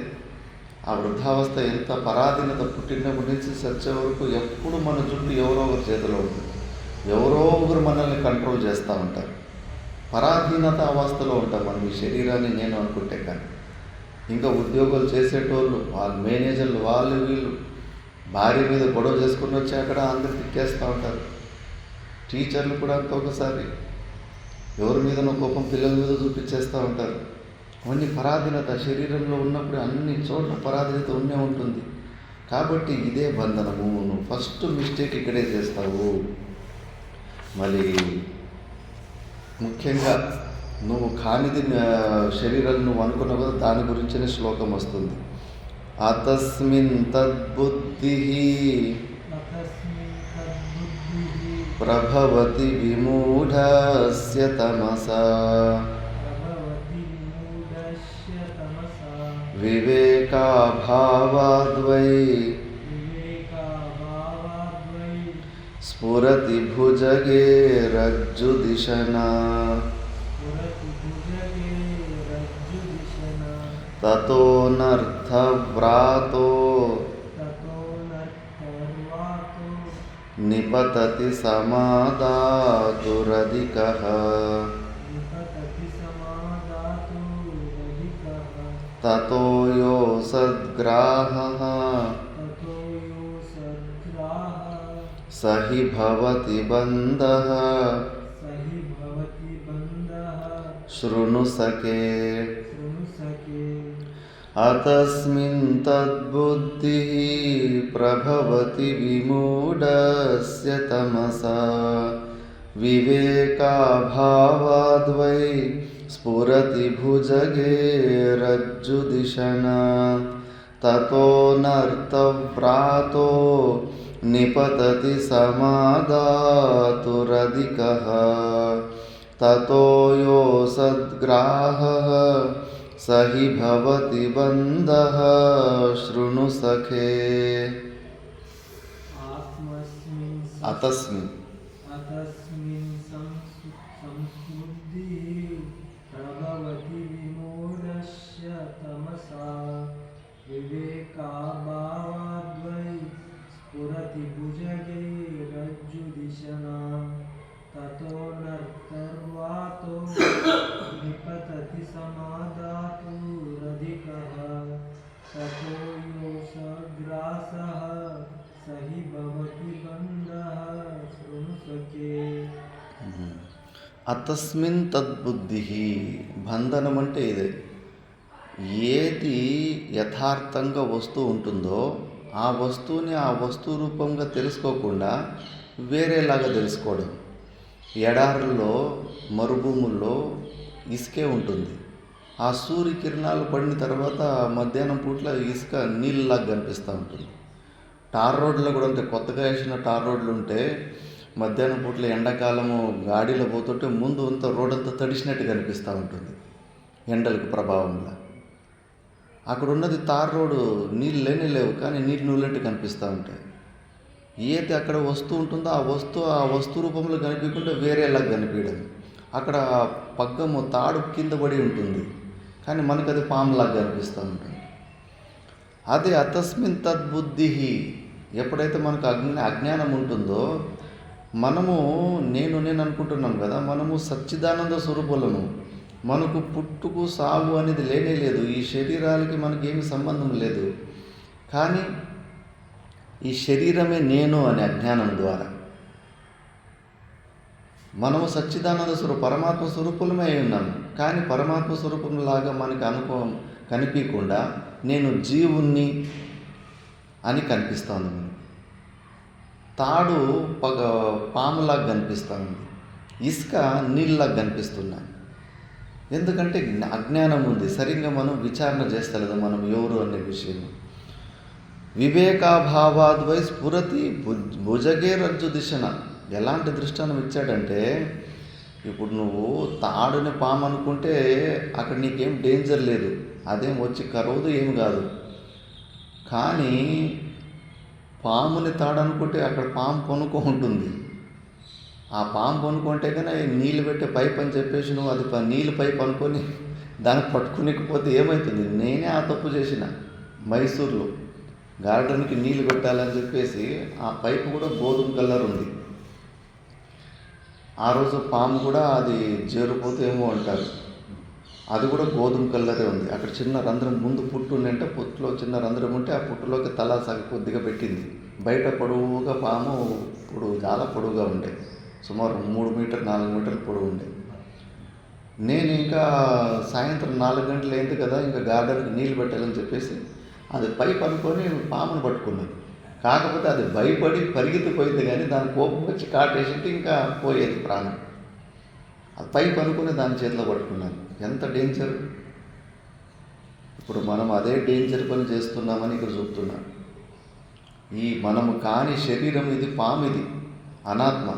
ఆ వృద్ధావస్థ ఎంత పరాధీనత పుట్టినప్పటి నుంచి సచ్చే వరకు ఎప్పుడు మన చుట్టూ ఎవరో ఒకరి చేతిలో ఉంటుంది. ఎవరో ఒకరు మనల్ని కంట్రోల్ చేస్తూ ఉంటారు. పరాధీనత అవస్థలో ఉంటాం మనం ఈ శరీరాన్ని నేను అనుకుంటే. కానీ ఇంకా ఉద్యోగాలు చేసేటోళ్ళు, వాళ్ళ మేనేజర్లు, వాళ్ళు వీళ్ళు భార్య మీద గొడవ చేసుకుని వచ్చి అక్కడ అందరు తిట్టేస్తూ ఉంటారు. టీచర్లు కూడా అంత ఒకసారి ఎవరి మీదనో కోపం పిల్లల మీద చూపించేస్తూ ఉంటారు. అవన్నీ పరాధీనత. శరీరంలో ఉన్నప్పుడు అన్ని చోట్ల పరాధీనత ఉండే ఉంటుంది. కాబట్టి ఇదే బంధనము. నువ్వు ఫస్ట్ మిస్టేక్ ఇక్కడే చేస్తావు. మళ్ళీ ముఖ్యంగా నువ్వు కానిది శరీరాన్ని నువ్వు అనుకున్నావు కదా, దాని గురించనే శ్లోకం వస్తుంది. అతస్మిన్ తద్బుద్ధి ప్రభవతి విమూఢస్య తమసా వివేకాభావాద్వై స్ఫురతి భుజగే రజ్జుదిశనా తతో నర్థవ్రాతో నిపతతి సమాదాతురధికః తతో యో సద్గ్రాహః సహి భవతి బంధః శృణు సఖే. అతస్మిన్ తద్బుద్ధి ప్రభవతి విమూఢస్య తమసా వివేకాభావాద్వై స్ఫురతి భుజగే రజ్జుదిశనా తతో నర్తవ్రాతో నిపతతి సమాదాతురధికః తతో యో సద్గ్రాహః సహి భవతి బంధః శృణు సఖే. అతస్మిన్ ప్రభవతి విమూఢస్య తమసా వివేకాభావాద్వై స్ఫురతి భుజగే రజ్జుదిశనా తతో నర్తర్వాతో నిపతతి సమాదాతురధికః తతో యో సగ్రాసః సహి భవతి బంధః శృణు సఖే. అతస్మిన్ తద్బుద్ధి. బంధనం అంటే ఇదే. ఏది యథార్థంగా వస్తువు ఉంటుందో ఆ వస్తువుని ఆ వస్తువు రూపంగా తెలుసుకోకుండా వేరేలాగా తెలుసుకోవడం. ఎడారుల్లో మరుభూముల్లో ఇసుకే ఉంటుంది. ఆ సూర్యకిరణాలు పడిన తర్వాత మధ్యాహ్నం పూట్ల ఇసుక నీళ్ళలాగా కనిపిస్తూ ఉంటుంది. టార్ రోడ్లో కూడా ఉంటే, కొత్తగా వేసిన టార్ రోడ్లు ఉంటే మధ్యాహ్నం పూట్ల ఎండాకాలము గాడిలో పోతుంటే ముందు అంతా రోడ్ అంతా తడిసినట్టు కనిపిస్తూ ఉంటుంది ఎండలకు ప్రభావంలో. అక్కడ ఉన్నది తార్ రోడ్డు, నీళ్ళు లేనే లేవు, కానీ నీళ్ళు నూనెట్టు కనిపిస్తూ ఉంటాయి. ఏది అక్కడ వస్తువు ఉంటుందో ఆ వస్తువు రూపంలో కనిపించకుండా వేరేలాగా కనిపించడం. అక్కడ పగ్గము తాడు కింద పడి ఉంటుంది, కానీ మనకు అది పాములాగా కనిపిస్తూ ఉంటుంది. అదే అతస్మిన్ తద్బుద్ధి. ఎప్పుడైతే మనకు అజ్ఞానం ఉంటుందో మనము నేను అనుకుంటున్నాం కదా, మనము సచ్చిదానంద స్వరూపులము. మనకు పుట్టుకు సావు అనేది లేనే లేదు. ఈ శరీరాలకి మనకేమి సంబంధం లేదు. కానీ ఈ శరీరమే నేను అనే అజ్ఞానం ద్వారా మనము సచ్చిదానంద పరమాత్మ స్వరూపులమే అయి ఉన్నాము. కానీ పరమాత్మ స్వరూపంలాగా మనకు అనుభవం కనిపించకుండా నేను జీవుణ్ణి అని కనిపిస్తాను. తాడు పాములాగా కనిపిస్తుంది, ఇసుక నీళ్ళలాగా కనిపిస్తున్నాయి. ఎందుకంటే అజ్ఞానం ఉంది. సరిగ్గా మనం విచారణ చేస్తలేదు మనం ఎవరు అనే విషయం. వివేకాభావాద్వై స్ఫురతి భుజగే రజ్జు దిశన. ఎలాంటి దృష్టానం ఇచ్చాడంటే, ఇప్పుడు నువ్వు తాడుని పాము అనుకుంటే అక్కడ నీకేం డేంజర్ లేదు, అదేం వచ్చి కరవదు, ఏం కాదు. కానీ పాముని తాడు అనుకుంటే అక్కడ పాము కొనుక్కో ఉంటుంది. ఆ పాము కొనుక్కుంటే కానీ నీళ్ళు పెట్టే పైప్ అని చెప్పేసి నువ్వు అది నీళ్ళు పైప్ అనుకొని దాన్ని పట్టుకునేకపోతే ఏమవుతుంది? నేనే ఆ తప్పు చేసిన. మైసూర్లో గార్డెన్కి నీళ్ళు పెట్టాలని చెప్పేసి ఆ పైపు కూడా గోధుమ కలర్ ఉంది. ఆ రోజు పాము కూడా అది చేరిపోతే ఏమో అంటారు, అది కూడా గోధుమ కలరే ఉంది. అక్కడ చిన్న రంధ్రం ముందు పుట్టు ఉందంటే పుట్టులో చిన్న రంధ్రం ఉంటే ఆ పుట్టులోకి తల కొద్దిగా పెట్టింది. బయట పొడవుగా పాము చాలా పొడవుగా ఉండే, సుమారు 3 మీటర్ 4 మీటర్ల పొడవు ఉండేది. నేను ఇంకా సాయంత్రం 4 గంటలు అయింది కదా, ఇంకా గార్డెన్కి నీళ్ళు పెట్టాలని చెప్పేసి అది పైప్ అనుకొని పామును పట్టుకున్నాను. కాకపోతే అది భయపడి పరిగెత్తిపోయింది, కానీ దాని కోపం వచ్చి కాటేసింటే ఇంకా పోయేది ప్రాణం. అది పైప్ అనుకుని దాని చేతిలో పట్టుకున్నాను. ఎంత డేంజర్! ఇప్పుడు మనం అదే డేంజర్ పని చేస్తున్నామని ఇక్కడ చూపుతున్నాను. ఈ మనము కాని శరీరం ఇది, పాము ఇది, అనాత్మ.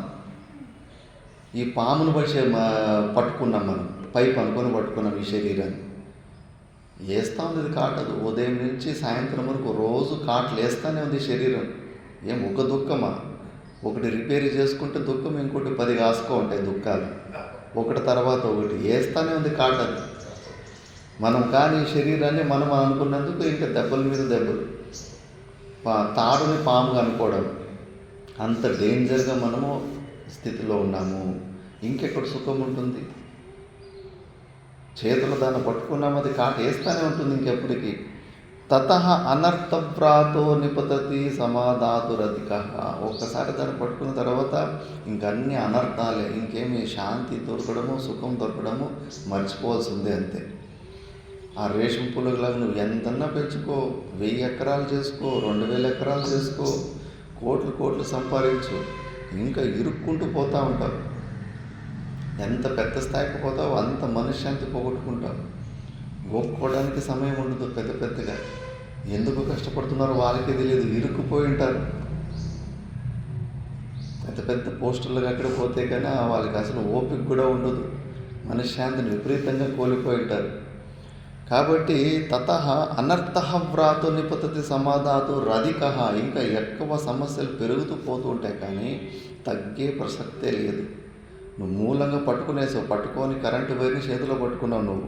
ఈ పామును పట్టుకున్నాం, మనం పైప్ అనుకొని పట్టుకున్నాం ఈ శరీరాన్ని. వేస్తూ ఉంది, ఇది కాటదు. ఉదయం నుంచి సాయంత్రం వరకు రోజు కాట్లు వేస్తూనే ఉంది శరీరం. ఏం ఒక దుఃఖమా? ఒకటి రిపేర్ చేసుకుంటే దుఃఖం, ఇంకోటి 10 కాసుకో ఉంటాయి దుఃఖాలు, ఒకటి తర్వాత ఒకటి వేస్తూనే ఉంది కాటది. మనం కానీ ఈ శరీరాన్ని మనం అనుకున్నందుకు ఇంకా దెబ్బల మీద దెబ్బలు. తాడుని పాముగా అనుకోవడం, అంత డేంజర్గా మనము స్థితిలో ఉన్నాము. ఇంకెక్కడ సుఖం ఉంటుంది? చేతులు దాన్ని పట్టుకున్నాము, అది కాట వేస్తూనే ఉంటుంది ఇంకెప్పటికీ. తతః అనర్థవ్రాతో నిపతతి సమాధాతురధిక. ఒక్కసారి దాన్ని పట్టుకున్న తర్వాత ఇంకన్నీ అనర్థాలే, ఇంకేమీ శాంతి దొరకడము సుఖం దొరకడము మర్చిపోవాల్సిందే అంతే. ఆ రేషం పులుగులాగా నువ్వు ఎంతన్నా పెంచుకో, 1000 ఎకరాలు చేసుకో, 2000 ఎకరాలు చేసుకో, కోట్లు సంపాదించు, ఇంకా ఇరుక్కుంటూ పోతూ ఉంటావు. ఎంత పెద్ద స్థాయికి పోతావో అంత మనశ్శాంతి పోగొట్టుకుంటావు. గోక్కోవడానికి సమయం ఉండదు. పెద్దగా ఎందుకు కష్టపడుతున్నారో వాళ్ళకే తెలియదు, ఇరుక్కుపోయి ఉంటారు. పెద్ద పోస్టులకు అక్కడ పోతే కానీ వాళ్ళకి అసలు ఓపిక కూడా ఉండదు, మనశ్శాంతిని విపరీతంగా కోల్పోయి ఉంటారు. కాబట్టి తతః అనర్థః వ్రాతో నిపతతి సమాధాతు రధిక. ఇంకా ఎక్కువ సమస్యలు పెరుగుతూ పోతూ ఉంటాయి, కానీ తగ్గే ప్రసక్తే లేదు. నువ్వు మూలంగా పట్టుకొని కరెంటు వైర్ని చేతిలో పట్టుకున్నావు నువ్వు.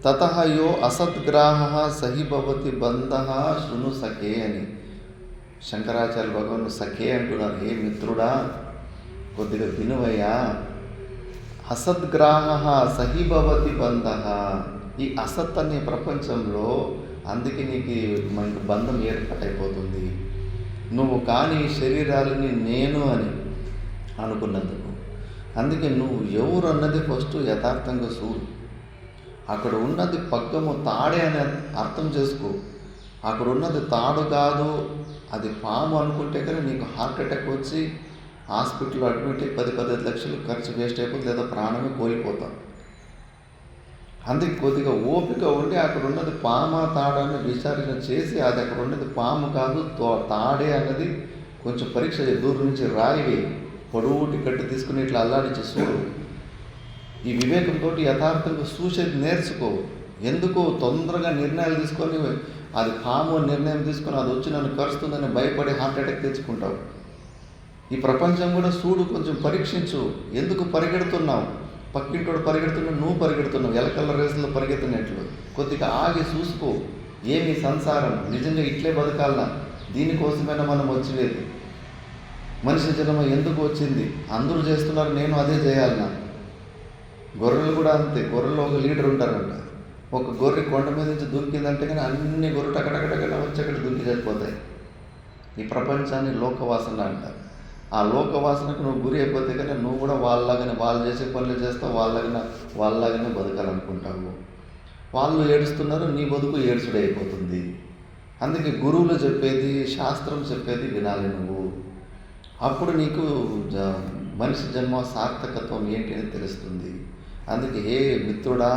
తతః యో అసద్గ్రాహ సహి భవతి బంధ శృణు సఖే అని శంకరాచార్య భగవాన్ సఖే అంటున్నారు. హే మిత్రుడా, కొద్దిగా వినువయ్యా. అసద్గ్రాహ సహి భవతి బంధ. ఈ అసత్ అనే ప్రపంచంలో అందుకే మనకు బంధం ఏర్పాటైపోతుంది. నువ్వు కానీ శరీరాలని నేను అని అనుకున్నందుకు. అందుకే నువ్వు ఎవరు అన్నది ఫస్ట్ యథార్థంగా చూడు. అక్కడ ఉన్నది పగ్గము తాడే అని అర్థం చేసుకో. అక్కడ ఉన్నది తాడు కాదు, అది పాము అనుకుంటే కానీ నీకు హార్ట్ అటాక్ వచ్చి హాస్పిటల్లో అడ్మిట్ అయ్యి 10-15 లక్షలు ఖర్చు వేస్ట్ అయిపోతుంది, లేదా ప్రాణమే కోల్పోతాం. అందుకే కొద్దిగా ఓపిక ఉండి అక్కడ ఉన్నది పామా తాడని విచారణ చేసి, అది అక్కడ ఉన్నది పాము కాదు తాడే అన్నది కొంచెం పరీక్ష దూరం నుంచి రాయివి పొడవుటి కట్టి తీసుకుని ఇట్లా అల్లాడించి చూడు. ఈ వివేకంతో యథార్థంగా చూసేది నేర్చుకో. ఎందుకు తొందరగా నిర్ణయాలు తీసుకొని అది పాము నిర్ణయం తీసుకొని అది వచ్చి నన్ను కరుస్తుందని భయపడి హార్ట్ అటాక్ తెచ్చుకుంటావు. ఈ ప్రపంచం కూడా చూడు, కొంచెం పరీక్షించు. ఎందుకు పరిగెడుతున్నావు? పక్కింటోడు పరిగెడుతున్నావు, నువ్వు పరిగెడుతున్నావు, ఎలకల్ల రేసులో పరిగెత్తినట్లు. కొద్దిగా ఆగి చూసుకో. ఏమి సంసారం? నిజంగా ఇట్లే బతకాలనా? దీనికోసమైనా మనం వచ్చిలేదు. మనిషి జన్మ ఎందుకు వచ్చింది? అందరూ చేస్తున్నారు, నేను అదే చేయాలనా? గొర్రెలు కూడా అంతే. గొర్రెల్లో ఒక లీడర్ ఉంటారంట. ఒక గొర్రె కొండ మీద నుంచి దుంకిందంటే కానీ అన్ని గొర్రెలు టకటకటకట వచ్చి అక్కడ దుంకి చనిపోతాయి. ఈ ప్రపంచాన్ని లోకవాసన అంటారు. ఆ లోకవాసనకు నువ్వు గురి అయిపోతే కానీ నువ్వు కూడా వాళ్ళలాగానే, వాళ్ళు చేసే పనులు చేస్తావు, వాళ్ళలాగానే బతకాలనుకుంటావు. వాళ్ళు ఏడుస్తున్నారు, నీ బతుకు ఏడుచుడు అయిపోతుంది. అందుకే గురువులు చెప్పేది, శాస్త్రం చెప్పేది వినాలి నువ్వు. అప్పుడు నీకు మనిషి జన్మ సార్థకత్వం ఏంటి అని తెలుస్తుంది. అందుకే హే మిత్రుడా,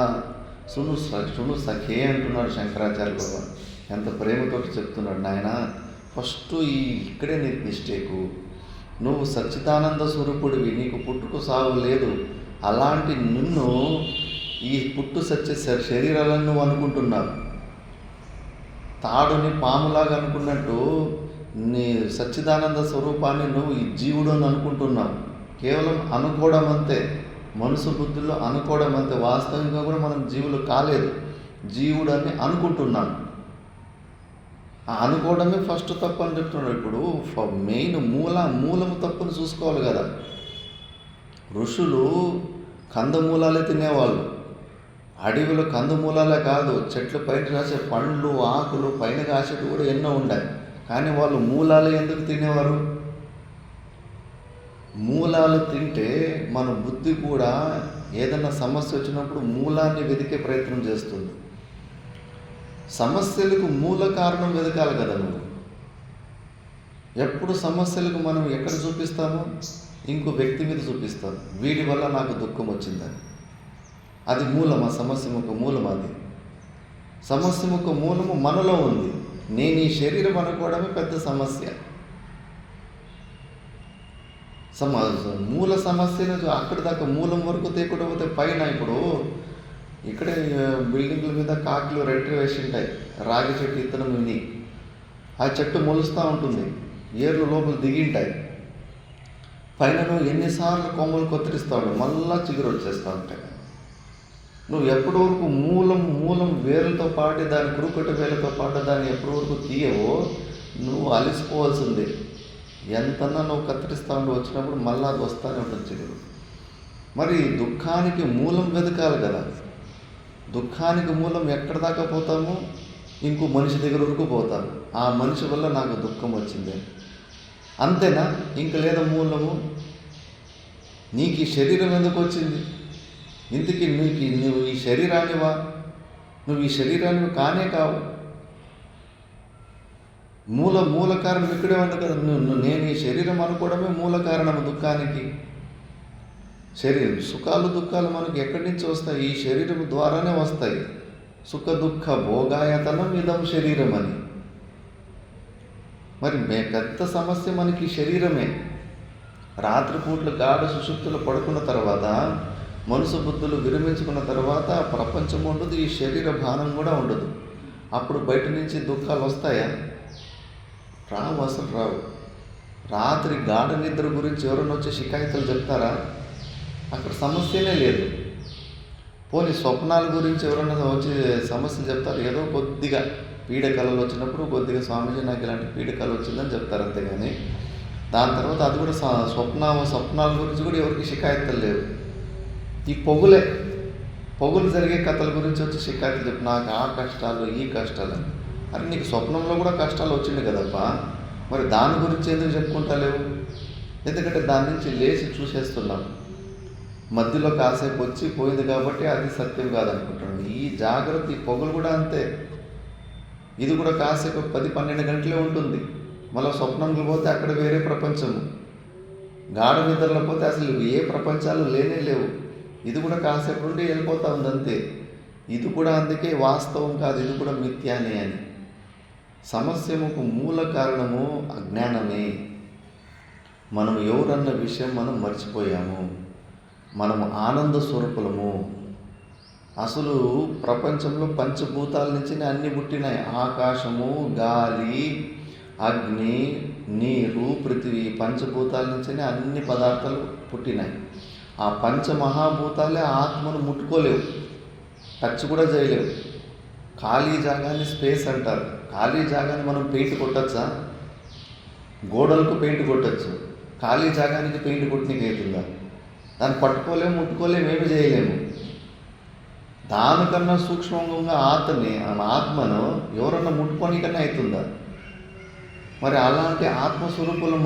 శృణు సఖే అంటున్నాడు శంకరాచార్య భగవాన్. ఎంత ప్రేమతోటి చెప్తున్నాడు. నాయన, ఫస్ట్ ఇక్కడే నీకు మిస్టేకు. నువ్వు సచ్చిదానంద స్వరూపుడివి, నీకు పుట్టుకు సాగు లేదు. అలాంటి నిన్ను ఈ పుట్టు సత్య శరీరాలను నువ్వు అనుకుంటున్నావు. తాడుని పాములాగా అనుకున్నట్టు నీ సచ్చిదానంద స్వరూపాన్ని నువ్వు ఈ జీవుడు అని అనుకుంటున్నావు. కేవలం అనుకోవడం అంతే, మనసు బుద్ధిలో అనుకోవడం అంతే. వాస్తవంగా కూడా మనం జీవులు కాలేదు, జీవుడని అనుకుంటున్నాం. ఆ అనుకోవడమే ఫస్ట్ తప్పు అని చెప్తున్నాడు. ఇప్పుడు మెయిన్ మూలము తప్పుని చూసుకోవాలి కదా. ఋషులు కందమూలాలే తినేవాళ్ళు. అడవిలో కందమూలాలే కాదు, చెట్లు పైన కాసే పండ్లు ఆకులు పైన కాసేవి కూడా ఎన్నో ఉన్నాయి. కానీ వాళ్ళు మూలాలే ఎందుకు తినేవారు? మూలాలు తింటే మన బుద్ధి కూడా ఏదైనా సమస్య వచ్చినప్పుడు మూలాన్ని వెతికే ప్రయత్నం చేస్తుంది. సమస్యలకు మూల కారణం వెతకాలి కదా నువ్వు. ఎప్పుడు సమస్యలకు మనం ఎక్కడ చూపిస్తామో ఇంకో వ్యక్తి మీద చూపిస్తాం. వీడి వల్ల నాకు దుఃఖం వచ్చిందని. అది మూలం. ఆ సమస్య యొక్క మూలం అది. సమస్య యొక్క మూలము మనలో ఉంది. నేను ఈ శరీరం అనుకోవడమే పెద్ద సమస్య. మూల సమస్యను అక్కడి దాకా మూలం వరకు తేకుండా పోతే పైన ఇప్పుడు ఇక్కడే బిల్డింగ్ల మీద కాకులు రెట్టు వేసి ఉంటాయి. రాగి చెట్టు ఇత్తనం విని ఆ చెట్టు మొలుస్తూ ఉంటుంది. ఏర్లు లోపల దిగింటాయి. పైన నువ్వు ఎన్నిసార్లు కొమ్మలు కొత్తిరిస్తావు, మళ్ళా చిగురు వచ్చేస్తూ ఉంటాయి. నువ్వు ఎప్పటి వరకు మూలం వేరులతో పాటు దాని కురుకట్టు వేలతో పాటు దాన్ని ఎప్పటి వరకు తీయవో నువ్వు అలిసిపోవాల్సిందే. ఎంతన్నా నువ్వు కత్తిరిస్తూ ఉండి వచ్చినప్పుడు మళ్ళా అది వస్తానే ఉంటుంది చిగురు. మరి దుఃఖానికి మూలం వెతకాలి కదా. దుఃఖానికి మూలం ఎక్కడ దాకా పోతాము? ఇంకో మనిషి దగ్గర వరకు పోతాము. ఆ మనిషి వల్ల నాకు దుఃఖం వచ్చింది అంతేనా? ఇంక లేదా మూలము? నీకు ఈ శరీరం ఎందుకు వచ్చింది? ఇంతకీ నువ్వు ఈ శరీరానివా? నువ్వు ఈ శరీరానివి కానే కావు. మూల కారణం ఇక్కడే ఉంది కదా. నేను ఈ శరీరం అనుకోవడమే మూల కారణం దుఃఖానికి. శరీరం సుఖాలు దుఃఖాలు మనకు ఎక్కడి నుంచి వస్తాయి? ఈ శరీరం ద్వారానే వస్తాయి. సుఖ దుఃఖ భోగాయతనం ఇదం శరీరం అని. మరి పెద్ద సమస్య మనకి శరీరమే. రాత్రిపూట్లు గాఢ సుషుప్తులు పడుకున్న తర్వాత, మనసు బుద్ధులు విరమించుకున్న తర్వాత ప్రపంచం ఉండదు, ఈ శరీర భారం కూడా ఉండదు. అప్పుడు బయట నుంచి దుఃఖాలు వస్తాయా? రావు, అసలు రావు. రాత్రి గాఢ నిద్ర గురించి ఎవరైనా వచ్చి షికాయతలు చెప్తారా? అక్కడ సమస్యనే లేదు. పోనీ స్వప్నాల గురించి ఎవరైనా వచ్చి సమస్యలు చెప్తారు. ఏదో కొద్దిగా పీడకలలు వచ్చినప్పుడు కొద్దిగా స్వామీజీ నాకు ఇలాంటి పీడకలు వచ్చిందని చెప్తారు, అంతేగాని దాని తర్వాత అది కూడా స్వప్నాల గురించి కూడా ఎవరికి షికాయతలు లేవు. ఈ పొగులు జరిగే కథల గురించి వచ్చి షికాయతలు చెప్పు, నాకు ఆ కష్టాలు ఈ కష్టాలు. అరే నీకు స్వప్నంలో కూడా కష్టాలు వచ్చింది కదప్పా, మరి దాని గురించి ఎందుకు చెప్పుకుంటా లేవు? ఎందుకంటే దాని నుంచి లేచి చూసేస్తున్నాం. మధ్యలో కాసేపు వచ్చి పోయింది కాబట్టి అది సత్యం కాదనుకుంటున్నాను. ఈ జాగ్రత్త, ఈ పొగలు కూడా అంతే. ఇది కూడా కాసేపు 10-12 గంటలే ఉంటుంది. మళ్ళీ స్వప్నంలో పోతే అక్కడ వేరే ప్రపంచము. గాఢ నిద్రలో పోతే అసలు ఏ ప్రపంచాలు లేనే లేవు. ఇది కూడా కాసేపు నుండి వెళ్ళిపోతూ ఉంది అంతే. ఇది కూడా అందుకే వాస్తవం కాదు, ఇది కూడా మిథ్యానే అని. సమస్యకు మూల కారణము అజ్ఞానమే. మనం ఎవరన్న విషయం మనం మర్చిపోయాము. మనము ఆనంద స్వరూపులము. అసలు ప్రపంచంలో పంచభూతాల నుంచి అన్నీ పుట్టినాయి. ఆకాశము, గాలి, అగ్ని, నీరు, పృథివీ, పంచభూతాల నుంచే అన్ని పదార్థాలు పుట్టినాయి. ఆ పంచమహాభూతాలే ఆత్మను ముట్టుకోలేవు, టచ్ కూడా చేయలేవు. ఖాళీ జాగాన్ని స్పేస్ అంటారు. ఖాళీ జాగాన్ని మనం పెయింట్ కొట్టచ్చా? గోడలకు పెయింట్ కొట్టచ్చు. ఖాళీ జాగానికి పెయింట్ కొట్టడానికి అవుతుందా? దాన్ని పట్టుకోలేము, ముట్టుకోలేము, ఏమి చేయలేము. దానికన్నా సూక్ష్మంగా ఆత్మను ఎవరన్నా ముట్టుకోనికన్నా అవుతుందా? మరి అలాంటి ఆత్మస్వరూపులు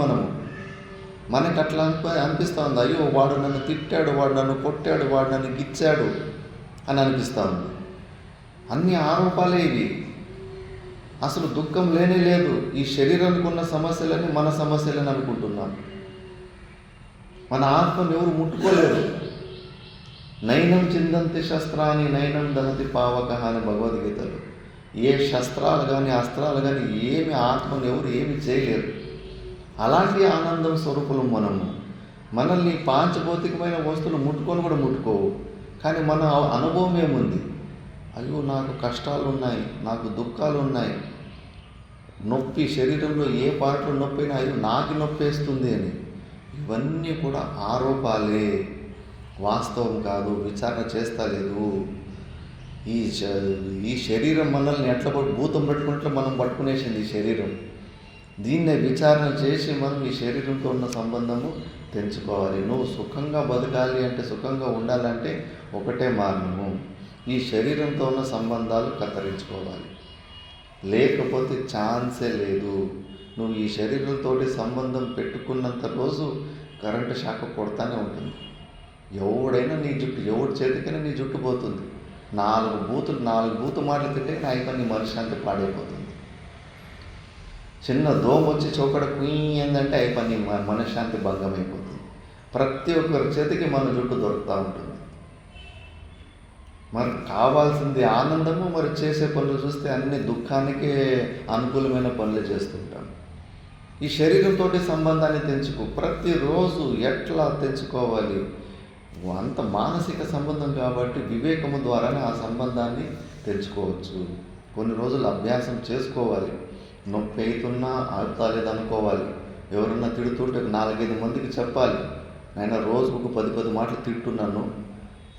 మనకు అట్లా అనిపిస్తూ ఉంది. అయ్యో వాడు నన్ను తిట్టాడు, వాడు నన్ను కొట్టాడు, వాడు నన్ను గిచ్చాడు అని అనిపిస్తూ ఉంది. అన్ని ఆరోపాలే ఇవి. అసలు దుఃఖం లేనే లేదు. ఈ శరీరానికి ఉన్న సమస్యలని మన సమస్యలని అనుకుంటున్నాం. మన ఆత్మను ఎవరు ముట్టుకోలేరు. నైనం చిందంతి శస్త్రాన్ని నైనం దహతి పావక అని భగవద్గీతలు. ఏ శస్త్రాలు కానీ అస్త్రాలు కానీ ఏమి ఆత్మను ఎవరు ఏమి చేయలేరు. అలాంటి ఆనందం స్వరూపులం మనము. మనల్ని పాంచభౌతికమైన వస్తువులు ముట్టుకొని కూడా ముట్టుకోవు. కానీ మన అనుభవం ఏముంది? అయ్యో నాకు కష్టాలు ఉన్నాయి, నాకు దుఃఖాలు ఉన్నాయి, నొప్పి, శరీరంలో ఏ పార్ట్లో నొప్పి అయినా అయ్యో నాకు నొప్పి వేస్తుంది అని. ఇవన్నీ కూడా ఆరోపాలే, వాస్తవం కాదు. విచారణ చేస్తా లేదు. ఈ శరీరం మనల్ని ఎట్లా భూతం పట్టుకుంటే మనం పట్టుకునేసింది ఈ శరీరం. దీన్నే విచారణ చేసి మనం ఈ శరీరంతో ఉన్న సంబంధము తెంచుకోవాలి. నువ్వు సుఖంగా బతకాలి అంటే, సుఖంగా ఉండాలంటే ఒకటే మార్గము, ఈ శరీరంతో ఉన్న సంబంధాలు కత్తిరించుకోవాలి. లేకపోతే ఛాన్సే లేదు. నువ్వు ఈ శరీరంతో సంబంధం పెట్టుకున్నంత రోజు కరెంటు షాక్ కొడతానే ఉంటుంది. ఎవడైనా నీ జుట్టు, ఎవడి చేతికైనా నీ జుట్టు పోతుంది. 4 బూతు మాటలు తింటే అయిపోయి నీ మనశ్శాంతి పాడైపోతుంది. చిన్న దోమ వచ్చి చౌకడ కుయ్యందంటే అయిపోయి నీ మనశ్శాంతి భంగం అయిపోతుంది. ప్రతి ఒక్కరి చేతికి మన జుట్టు దొరుకుతూ ఉంటుంది. మనకు కావాల్సింది ఆనందము, మరి చేసే పనులు చూస్తే అన్ని దుఃఖానికే అనుకూలమైన పనులు చేస్తుంటాం. ఈ శరీరంతో సంబంధాన్ని తెంచుకో. ప్రతిరోజు ఎట్లా తెంచుకోవాలి? అంత మానసిక సంబంధం కాబట్టి వివేకము ద్వారానే ఆ సంబంధాన్ని తెంచుకోవచ్చు. కొన్ని రోజులు అభ్యాసం చేసుకోవాలి. నొప్పి అవుతున్నా అవుతాలేదు అనుకోవాలి. ఎవరన్నా తిడుతుంటే 4-5 మందికి చెప్పాలి, నేను రోజుకు 10 మాటలు తిట్టున్నాను,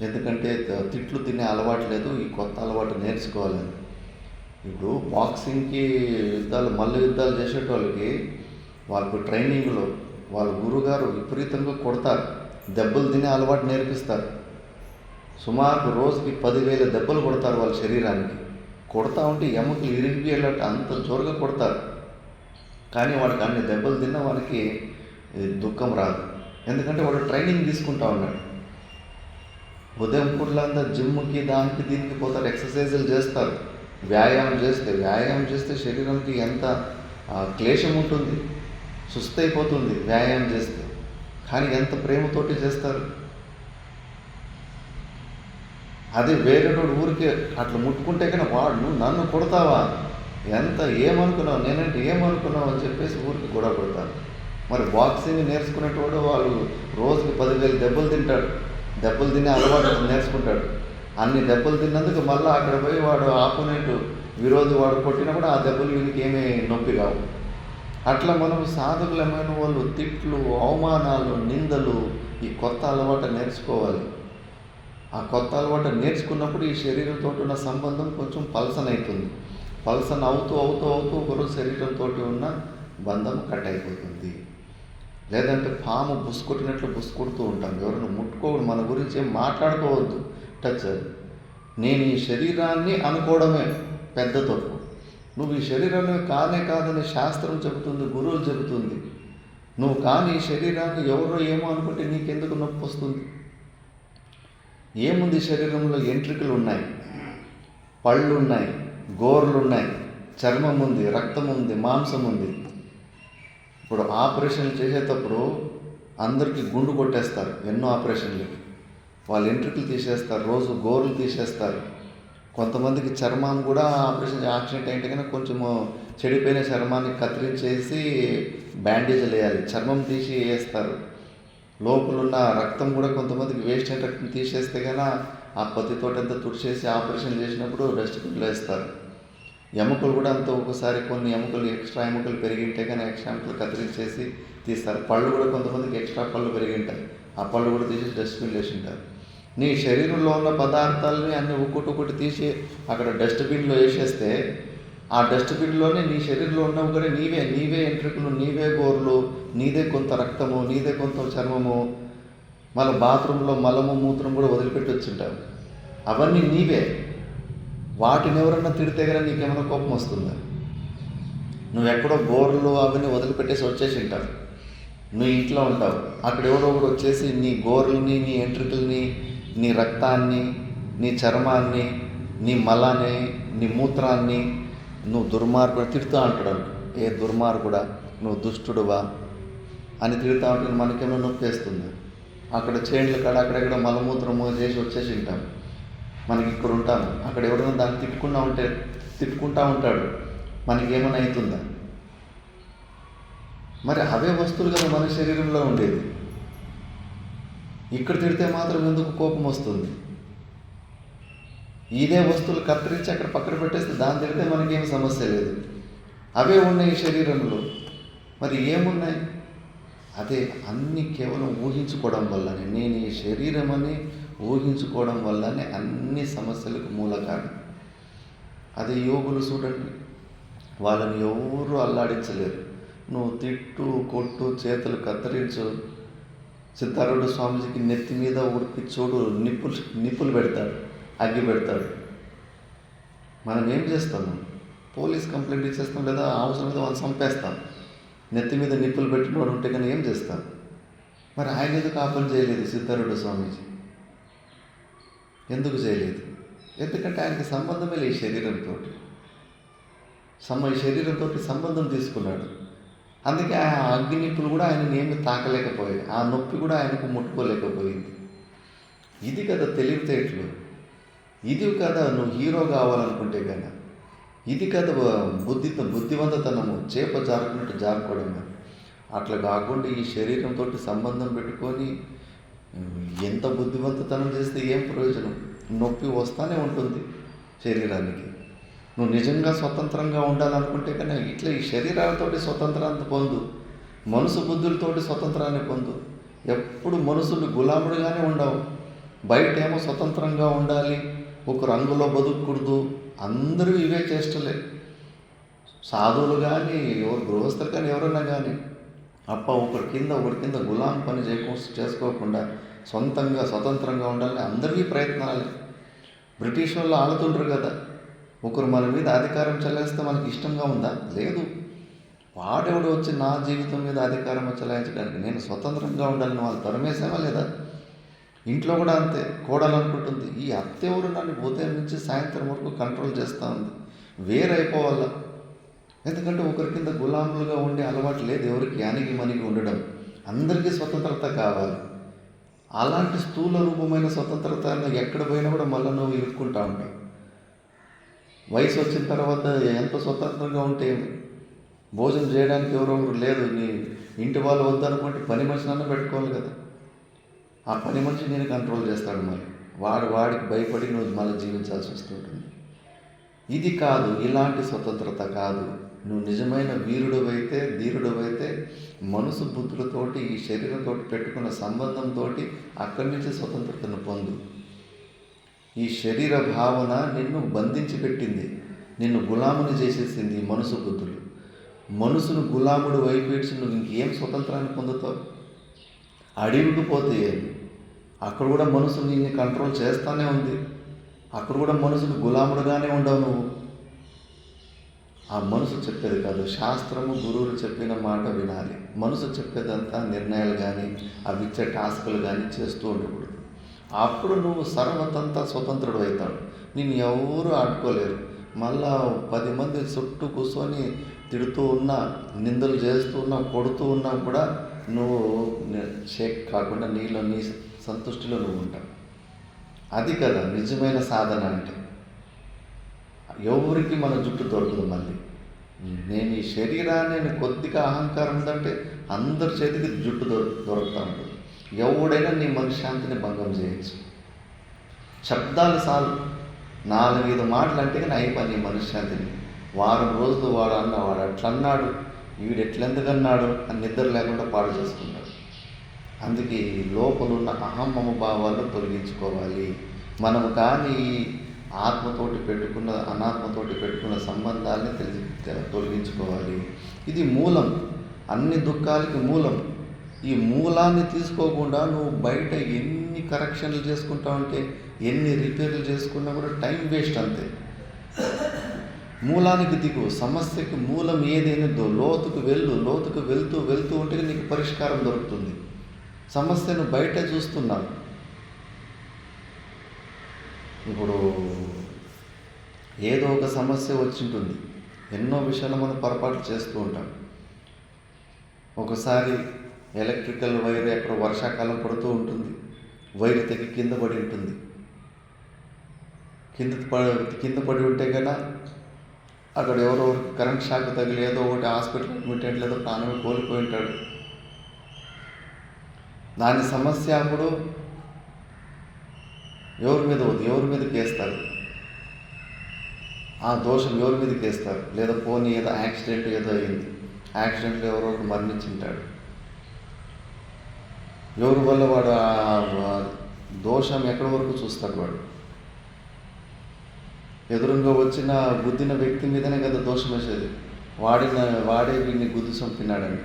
ఎందుకంటే తిట్లు తినే అలవాటు లేదు, ఈ కొత్త అలవాటు నేర్చుకోవాలని. ఇప్పుడు బాక్సింగ్కి మల్ల యుద్ధాలు చేసేటోళ్ళకి వాళ్ళకు ట్రైనింగ్లో వాళ్ళ గురుగారు విపరీతంగా కొడతారు, దెబ్బలు తినే అలవాటు నేర్పిస్తారు. సుమారు రోజుకి 10,000 దెబ్బలు కొడతారు వాళ్ళ శరీరానికి. కొడతా ఉంటే ఎముకలు ఇరిగిపోయేలాంటి అంత జోరుగా కొడతారు. కానీ వాడికి అన్ని దెబ్బలు తిన్నా వాడికి దుఃఖం రాదు. ఎందుకంటే వాడు ట్రైనింగ్ తీసుకుంటా ఉన్నాడు. ఉదయం పూటలంతా జిమ్కి దానికి దీనికి పోతారు, ఎక్సర్సైజులు చేస్తారు. వ్యాయామం చేస్తే శరీరానికి ఎంత క్లేశం ఉంటుంది, సుస్తైపోతుంది వ్యాయామం చేస్తే. కానీ ఎంత ప్రేమతోటి చేస్తారు. అదే వేరేటోడు ఊరికే అట్లా ముట్టుకుంటే కానీ వాడు నువ్వు నన్ను కొడతావా, ఎంత ఏమనుకున్నావు, నేనంటే ఏమనుకున్నావు అని చెప్పేసి ఊరికి గొడవ కొడతాను. మరి బాక్సింగ్ నేర్చుకునేటోడు వాళ్ళు రోజుకి 10,000 దెబ్బలు తింటాడు. దెబ్బలు తినే అలవాటు నేర్చుకుంటాడు. అన్ని దెబ్బలు తిన్నందుకు మళ్ళీ అక్కడ పోయి వాడు ఆపోనెంట్ విరోధి వాడు కొట్టినా కూడా ఆ దెబ్బలు వీనికి ఏమీ నొప్పి కావు. అట్లా మనం సాధకులమైన వాళ్ళు తిట్లు, అవమానాలు, నిందలు, ఈ కొత్త అలవాటు నేర్చుకోవాలి. ఆ కొత్త అలవాటు నేర్చుకున్నప్పుడు ఈ శరీరంతో ఉన్న సంబంధం కొంచెం పల్సన్ అవుతుంది. పల్సన్ అవుతూ ఒకరోజు శరీరంతో ఉన్న బంధం కట్ అయిపోతుంది. లేదంటే పాము బుసుకొట్టినట్లు బుసుకొడుతూ ఉంటాం. ఎవరైనా ముట్టుకోవద్దు, మన గురించి ఏం మాట్లాడుకోవద్దు, టచ్. నేను ఈ శరీరాన్ని అనుకోవడమే పెద్ద తప్పు. నువ్వు ఈ శరీరాన్ని కాదని శాస్త్రం చెబుతుంది, గురువు చెబుతుంది. నువ్వు కానీ ఈ శరీరాన్ని ఎవరో ఏమో అనుకుంటే నీకెందుకు నొప్పి వస్తుంది? ఏముంది శరీరంలో? ఎంట్రికలు ఉన్నాయి, పళ్ళు ఉన్నాయి, గోర్లు ఉన్నాయి, చర్మం ఉంది, రక్తం ఉంది, మాంసం ఉంది. ఇప్పుడు ఆపరేషన్లు చేసేటప్పుడు అందరికీ గుండు కొట్టేస్తారు. ఎన్నో ఆపరేషన్లకి వాళ్ళు ఎంట్రికలు తీసేస్తారు, రోజు గోర్లు తీసేస్తారు. కొంతమందికి చర్మం కూడా ఆపరేషన్ యాక్సిడెంట్ అయితే కనుక కొంచెము చెడిపోయిన చర్మాన్ని కత్తిరించేసి బ్యాండేజ్లు వేయాలి, చర్మం తీసి వేస్తారు. లోపల ఉన్న రక్తం కూడా కొంతమందికి వేస్ట్ అయిన రక్తం తీసేస్తే కన్నా ఆ పత్తితోటంతా తుడిచేసి ఆపరేషన్ చేసినప్పుడు డస్ట్బిన్లో వేస్తారు. ఎముకలు కూడా అంతా ఒకసారి కొన్ని ఎముకలు ఎక్స్ట్రా ఎముకలు పెరిగింటే కానీ ఎక్స్ట్రా ఎముకలు కత్తిరించేసి తీస్తారు. పళ్ళు కూడా కొంతమందికి ఎక్స్ట్రా పళ్ళు పెరిగింటాయి, ఆ పళ్ళు కూడా తీసేసి డస్ట్బిన్లో వేసి ఉంటారు. నీ శరీరంలో ఉన్న పదార్థాలని అన్నీ ఒక్కొక్కటి తీసి అక్కడ డస్ట్బిన్లో వేసేస్తే ఆ డస్ట్బిన్లోనే నీ శరీరంలో ఉన్నవి కూడా నీవే ఎంట్రికలు, నీవే గోర్లు, నీదే కొంత రక్తము, నీదే కొంత చర్మము, మళ్ళీ బాత్రూంలో మలము మూత్రం కూడా వదిలిపెట్టి వచ్చింటావు. అవన్నీ నీవే. వాటిని ఎవరన్నా తిడితే కదా నీకేమైనా కోపం వస్తుందా? నువ్వు ఎక్కడో గోర్లు అవన్నీ వదిలిపెట్టేసి వచ్చేసి ఉంటావు, నువ్వు ఇంట్లో ఉంటావు. అక్కడ ఎవరో ఒకడు వచ్చేసి నీ గోర్లని, నీ ఎంట్రికల్ని, నీ రక్తాన్ని, నీ చర్మాన్ని, నీ మలాన్ని, నీ మూత్రాన్ని నువ్వు దుర్మార్గుడు తిడుతూ అంటాడు. ఏ దుర్మార్గుడా, నువ్వు దుష్టుడువా అని తిడుతూ ఉంటే మనకేమో నొప్పేస్తుంది. అక్కడ చేండ్ల కాడ అక్కడెక్కడ మలమూత్రము చేసి వచ్చేసి ఉంటాం. మనకి ఇక్కడ ఉంటాము, అక్కడ ఎవరైనా దాన్ని తిట్టుకుంటూ ఉంటాడు, మనకి ఏమైనా అవుతుందా? మరి అవే వస్తువులు కదా మన శరీరంలో ఉండేది. ఇక్కడ తిడితే మాత్రం ఎందుకు కోపం వస్తుంది? ఇదే వస్తువులు కత్తిరించి అక్కడ పక్కన పెట్టేస్తే దాన్ని తిడితే మనకేం సమస్య లేదు. అవే ఉన్నాయి ఈ శరీరంలో. మరి ఏమున్నాయి? అదే అన్నీ కేవలం ఊహించుకోవడం వల్లనే, నేను ఈ శరీరం అని ఊహించుకోవడం వల్లనే అన్ని సమస్యలకు మూల కారణం. అదే యోగులు చూడండి, వాళ్ళని ఎవరు అల్లాడించలేరు. నువ్వు తిట్టు, కొట్టు, చేతులు కత్తిరించు. సిద్ధారూఢ స్వామీజీకి నెత్తి మీద ఉడికి చూడు నిప్పులు పెడతాడు, అగ్గి పెడతాడు. మనం ఏం చేస్తాము? పోలీస్ కంప్లైంట్ ఇచ్చేస్తాం, లేదా అవసరం మీద వాళ్ళు చంపేస్తాం. నెత్తి మీద నిప్పులు పెట్టినవాడు ఉంటే కానీ ఏం చేస్తాం? మరి ఆయన ఎందుకు ఆ పని చేయలేదు సిద్ధారూఢ స్వామీజీ? ఎందుకు చేయలేదు? ఎందుకంటే ఆయనకి సంబంధమే లేదు శరీరంతో. శరీరంతో సంబంధం తీసుకున్నాడు. అందుకే ఆ అగ్ని నిప్పులు కూడా ఆయనని ఏమి తాకలేకపోయాయి, ఆ నొప్పి కూడా ఆయనకు ముట్టుకోలేకపోయింది. ఇది కదా తెలివితేటలు, ఇది కదా నువ్వు హీరో కావాలనుకుంటే కదా, ఇది కదా బుద్ధివంతతనము, చేప జారుకున్నట్టు జారుకోవడం. అట్లా కాకుండా ఈ శరీరంతో సంబంధం పెట్టుకొని ఎంత బుద్ధివంతతనం చేస్తే ఏం ప్రయోజనం? నొప్పి వస్తూనే ఉంటుంది శరీరానికి. నువ్వు నిజంగా స్వతంత్రంగా ఉండాలనుకుంటే కన్నా ఇట్లా ఈ శరీరాలతోటి స్వతంత్రాన్ని పొందు, మనసు బుద్ధులతోటి స్వతంత్రాన్ని పొందు. ఎప్పుడు మనసుని గులాముడిగానే ఉండవు. బయట ఏమో స్వతంత్రంగా ఉండాలి, ఒక రంగులో బతుకూడదు, అందరూ ఇవే చేష్టలే. సాధువులు కానీ ఎవరు గృహస్థులు కానీ ఎవరైనా కానీ ఒకరి కింద గులాం పని చేసుకోకుండా సొంతంగా స్వతంత్రంగా ఉండాలని అందరికీ ప్రయత్నాలే. బ్రిటిష్ వాళ్ళు ఆളുతుండ్రు కదా, ఒకరు మన మీద అధికారం చెలాయిస్తే మనకి ఇష్టంగా ఉందా? లేదు. వాడెవడు వచ్చి నా జీవితం మీద అధికారం చెలాయించడానికి? నేను స్వతంత్రంగా ఉండాలని వాళ్ళు తరిమేసామా లేదా? ఇంట్లో కూడా అంతే. కోడాలనుకుంటుంది, ఈ అత్త ఎవరు నన్ను ఉదయం నుంచి సాయంత్రం వరకు కంట్రోల్ చేస్తూ ఉంది, వేరైపోవాలా. ఎందుకంటే ఒకరి కింద గులాములుగా ఉండే అలవాటు లేదు ఎవరికి, మనిగి ఉండడం. అందరికీ స్వతంత్రత కావాలి. అలాంటి స్థూల రూపమైన స్వతంత్రత ఎక్కడ పోయినా కూడా మళ్ళీ నువ్వు ఇరుక్కుంటా ఉంటావు. వయసు వచ్చిన తర్వాత ఎంత స్వతంత్రంగా ఉంటే భోజనం చేయడానికి ఎవరెవరు లేదు, నీ ఇంటి వాళ్ళు వద్దనుకుంటే పని మనిషినన్నా పెట్టుకోవాలి కదా. ఆ పని మనిషి నేను కంట్రోల్ చేస్తాడు, మరి వాడికి భయపడి నువ్వు మళ్ళీ జీవించాల్సి వస్తుంటుంది. ఇది కాదు, ఇలాంటి స్వతంత్రత కాదు. నువ్వు నిజమైన వీరుడువైతే, ధీరుడువైతే మనసు బుద్ధులతోటి ఈ శరీరంతో పెట్టుకున్న సంబంధంతో అక్కడి నుంచి స్వతంత్రతను పొందు. ఈ శరీర భావన నిన్ను బంధించి పెట్టింది, నిన్ను గులాముని చేసేసింది ఈ మనసు బుద్ధులు. మనసును గులాముడు వైపేసి నువ్వు ఇంకేం స్వతంత్రాన్ని పొందుతావు? అడవికి పోతే అక్కడ కూడా మనసు నిన్ను కంట్రోల్ చేస్తూనే ఉంది. అక్కడ కూడా మనసును గులాముడుగానే ఉండవు నువ్వు. ఆ మనసు చెప్పేది కాదు, శాస్త్రము గురువులు చెప్పిన మాట వినాలి. మనసు చెప్పేదంతా నిర్ణయాలు కానీ అవి ఇచ్చే టాస్కులు కానీ చేస్తూ ఉండకూడదు. అప్పుడు నువ్వు సర్వతంతా స్వతంత్రుడు అవుతాడు, నిన్ను ఎవరు ఆడుకోలేరు. మళ్ళా 10 మంది చుట్టూ కూర్చొని తిడుతూ ఉన్నా, నిందలు చేస్తూ ఉన్నా, కొడుతూ ఉన్నా కూడా నువ్వు షేక్ కాకుండా నీ సంతుష్టిలో నువ్వు ఉంటావు. అది కదా నిజమైన సాధన అంటే. ఎవరికి మన జుట్టు దొరకదు. మళ్ళీ నేను ఈ శరీరాన్ని కొద్దిగా అహంకారం ఉందంటే అందరి చేతికి జుట్టు దొరుకుతూ ఉంటుంది. ఎవడైనా నీ మనశ్శాంతిని భంగం చేయొచ్చు. శబ్దాలు చాలు, 4-5 మాటలు అంటే కానీ అయిపోయి మనశ్శాంతిని. వారం రోజులు వాడు అట్లా అన్నాడు, వీడు ఎట్లెందుకన్నాడు అని నిద్ర లేకుండా పాడు చేసుకున్నాడు. అందుకే లోపల ఉన్న అహమ్మమ భావాలు తొలగించుకోవాలి. మనము కానీ ఆత్మతోటి పెట్టుకున్న అనాత్మతోటి పెట్టుకున్న సంబంధాలని తొలగించుకోవాలి. ఇది మూలం, అన్ని దుఃఖాలకి మూలం. ఈ మూలాన్ని తీసుకోకుండా నువ్వు బయట ఎన్ని కరెక్షన్లు చేసుకుంటావంటే, ఎన్ని రిపేర్లు చేసుకున్నా కూడా టైం వేస్ట్ అంతే. మూలానికి దిగు. సమస్యకి మూలం ఏదైనదో లోతుకు వెళ్తూ ఉంటే నీకు పరిష్కారం దొరుకుతుంది. సమస్యను బయట చూస్తున్నావు. ఇప్పుడు ఏదో ఒక సమస్య వచ్చింటుంది, ఎన్నో విషయాలు మనం పొరపాట్లు చేస్తూ ఉంటాం. ఒకసారి ఎలక్ట్రికల్ వైర్ ఎక్కడ వర్షాకాలం పడుతూ ఉంటుంది, వైర్ తెగి కింద పడి ఉంటుంది. కింద పడి ఉంటే కన్నా అక్కడ ఎవరో కరెంట్ షాక్ తగిలి ఏదో ఒకటి హాస్పిటల్ అడ్మిట్ అయ్యి లేదో ప్రాణమే కోల్పోయి ఉంటాడు. దాని సమస్య అప్పుడు ఎవరి మీదకి వేస్తారు, ఆ దోషం ఎవరి మీదకి వేస్తారు? లేదా పోనీ ఏదో యాక్సిడెంట్ ఏదో అయింది, యాక్సిడెంట్లో ఎవరో ఒకటి మరణించింటాడు. ఎవరి వల్ల వాడు ఆ దోషం ఎక్కడి వరకు చూస్తాడు? వాడు ఎదురుగా వచ్చిన గుద్దిన వ్యక్తి మీదనే కదా దోషం వేసేది. వాడే వీడిని గుద్ది చంపినాడని.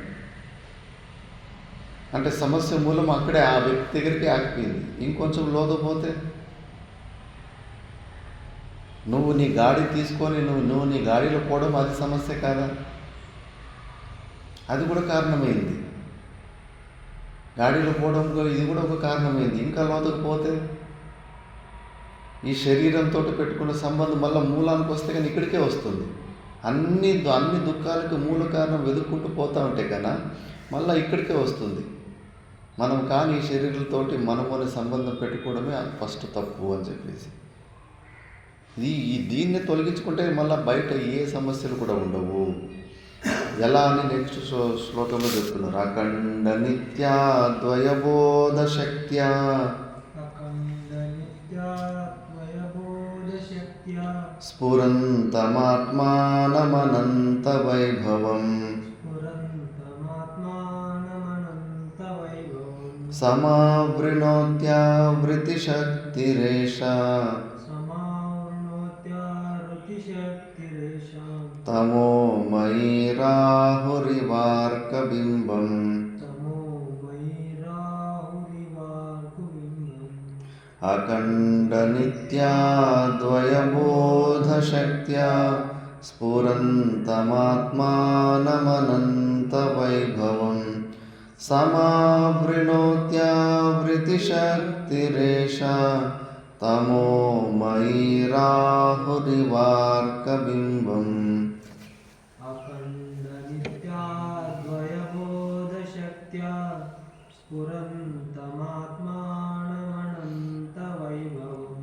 అంటే సమస్య మూలం అక్కడే ఆ వ్యక్తి దగ్గరికి ఆగిపోయింది. ఇంకొంచెం లోతుపోతే నువ్వు నీ గాడి తీసుకొని నువ్వు నీ గాడిలో పోవడం అది సమస్య కాదా? అది కూడా కారణమైంది. గాడిలో పోవడంలో ఇది కూడా ఒక కారణమైంది. ఇంకా లోతుకు పోతే ఈ శరీరంతో పెట్టుకున్న సంబంధం మళ్ళీ మూలానికి వస్తే కానీ ఇక్కడికే వస్తుంది. అన్ని దుఃఖాలకు మూల కారణం వెతుక్కుంటూ పోతూ ఉంటే కన్నా మళ్ళీ ఇక్కడికే వస్తుంది. మనం కానీ ఈ శరీరంతోటి మనమని సంబంధం పెట్టుకోవడమే ఫస్ట్ తప్పు అని చెప్పేసి దీన్ని తొలగించుకుంటే మళ్ళీ బయట ఏ సమస్యలు కూడా ఉండవు. ఎలా అని నెక్స్ట్ శ్లోకంలో చెప్తున్నారు. అఖండ నిత్యాద్వయబోధ శక్త్యా స్ఫురంతమాత్మానమనంత వైభవం సమావృణోత్యావృతిశక్తిరేషా తమోమయీ రాహురివార్కబింబం అఖండ నిత్యాద్వయబోధశక్త్యా స్ఫురంతమాత్మానమనంత వైభవం సమావృణోత్యావృతిశక్తిరేషా తమోమయీ రాహురివార్కబింబం. అఖండ నిత్యాద్వయబోధశక్త్యా స్ఫురంతమాత్మానమనంత వైభవం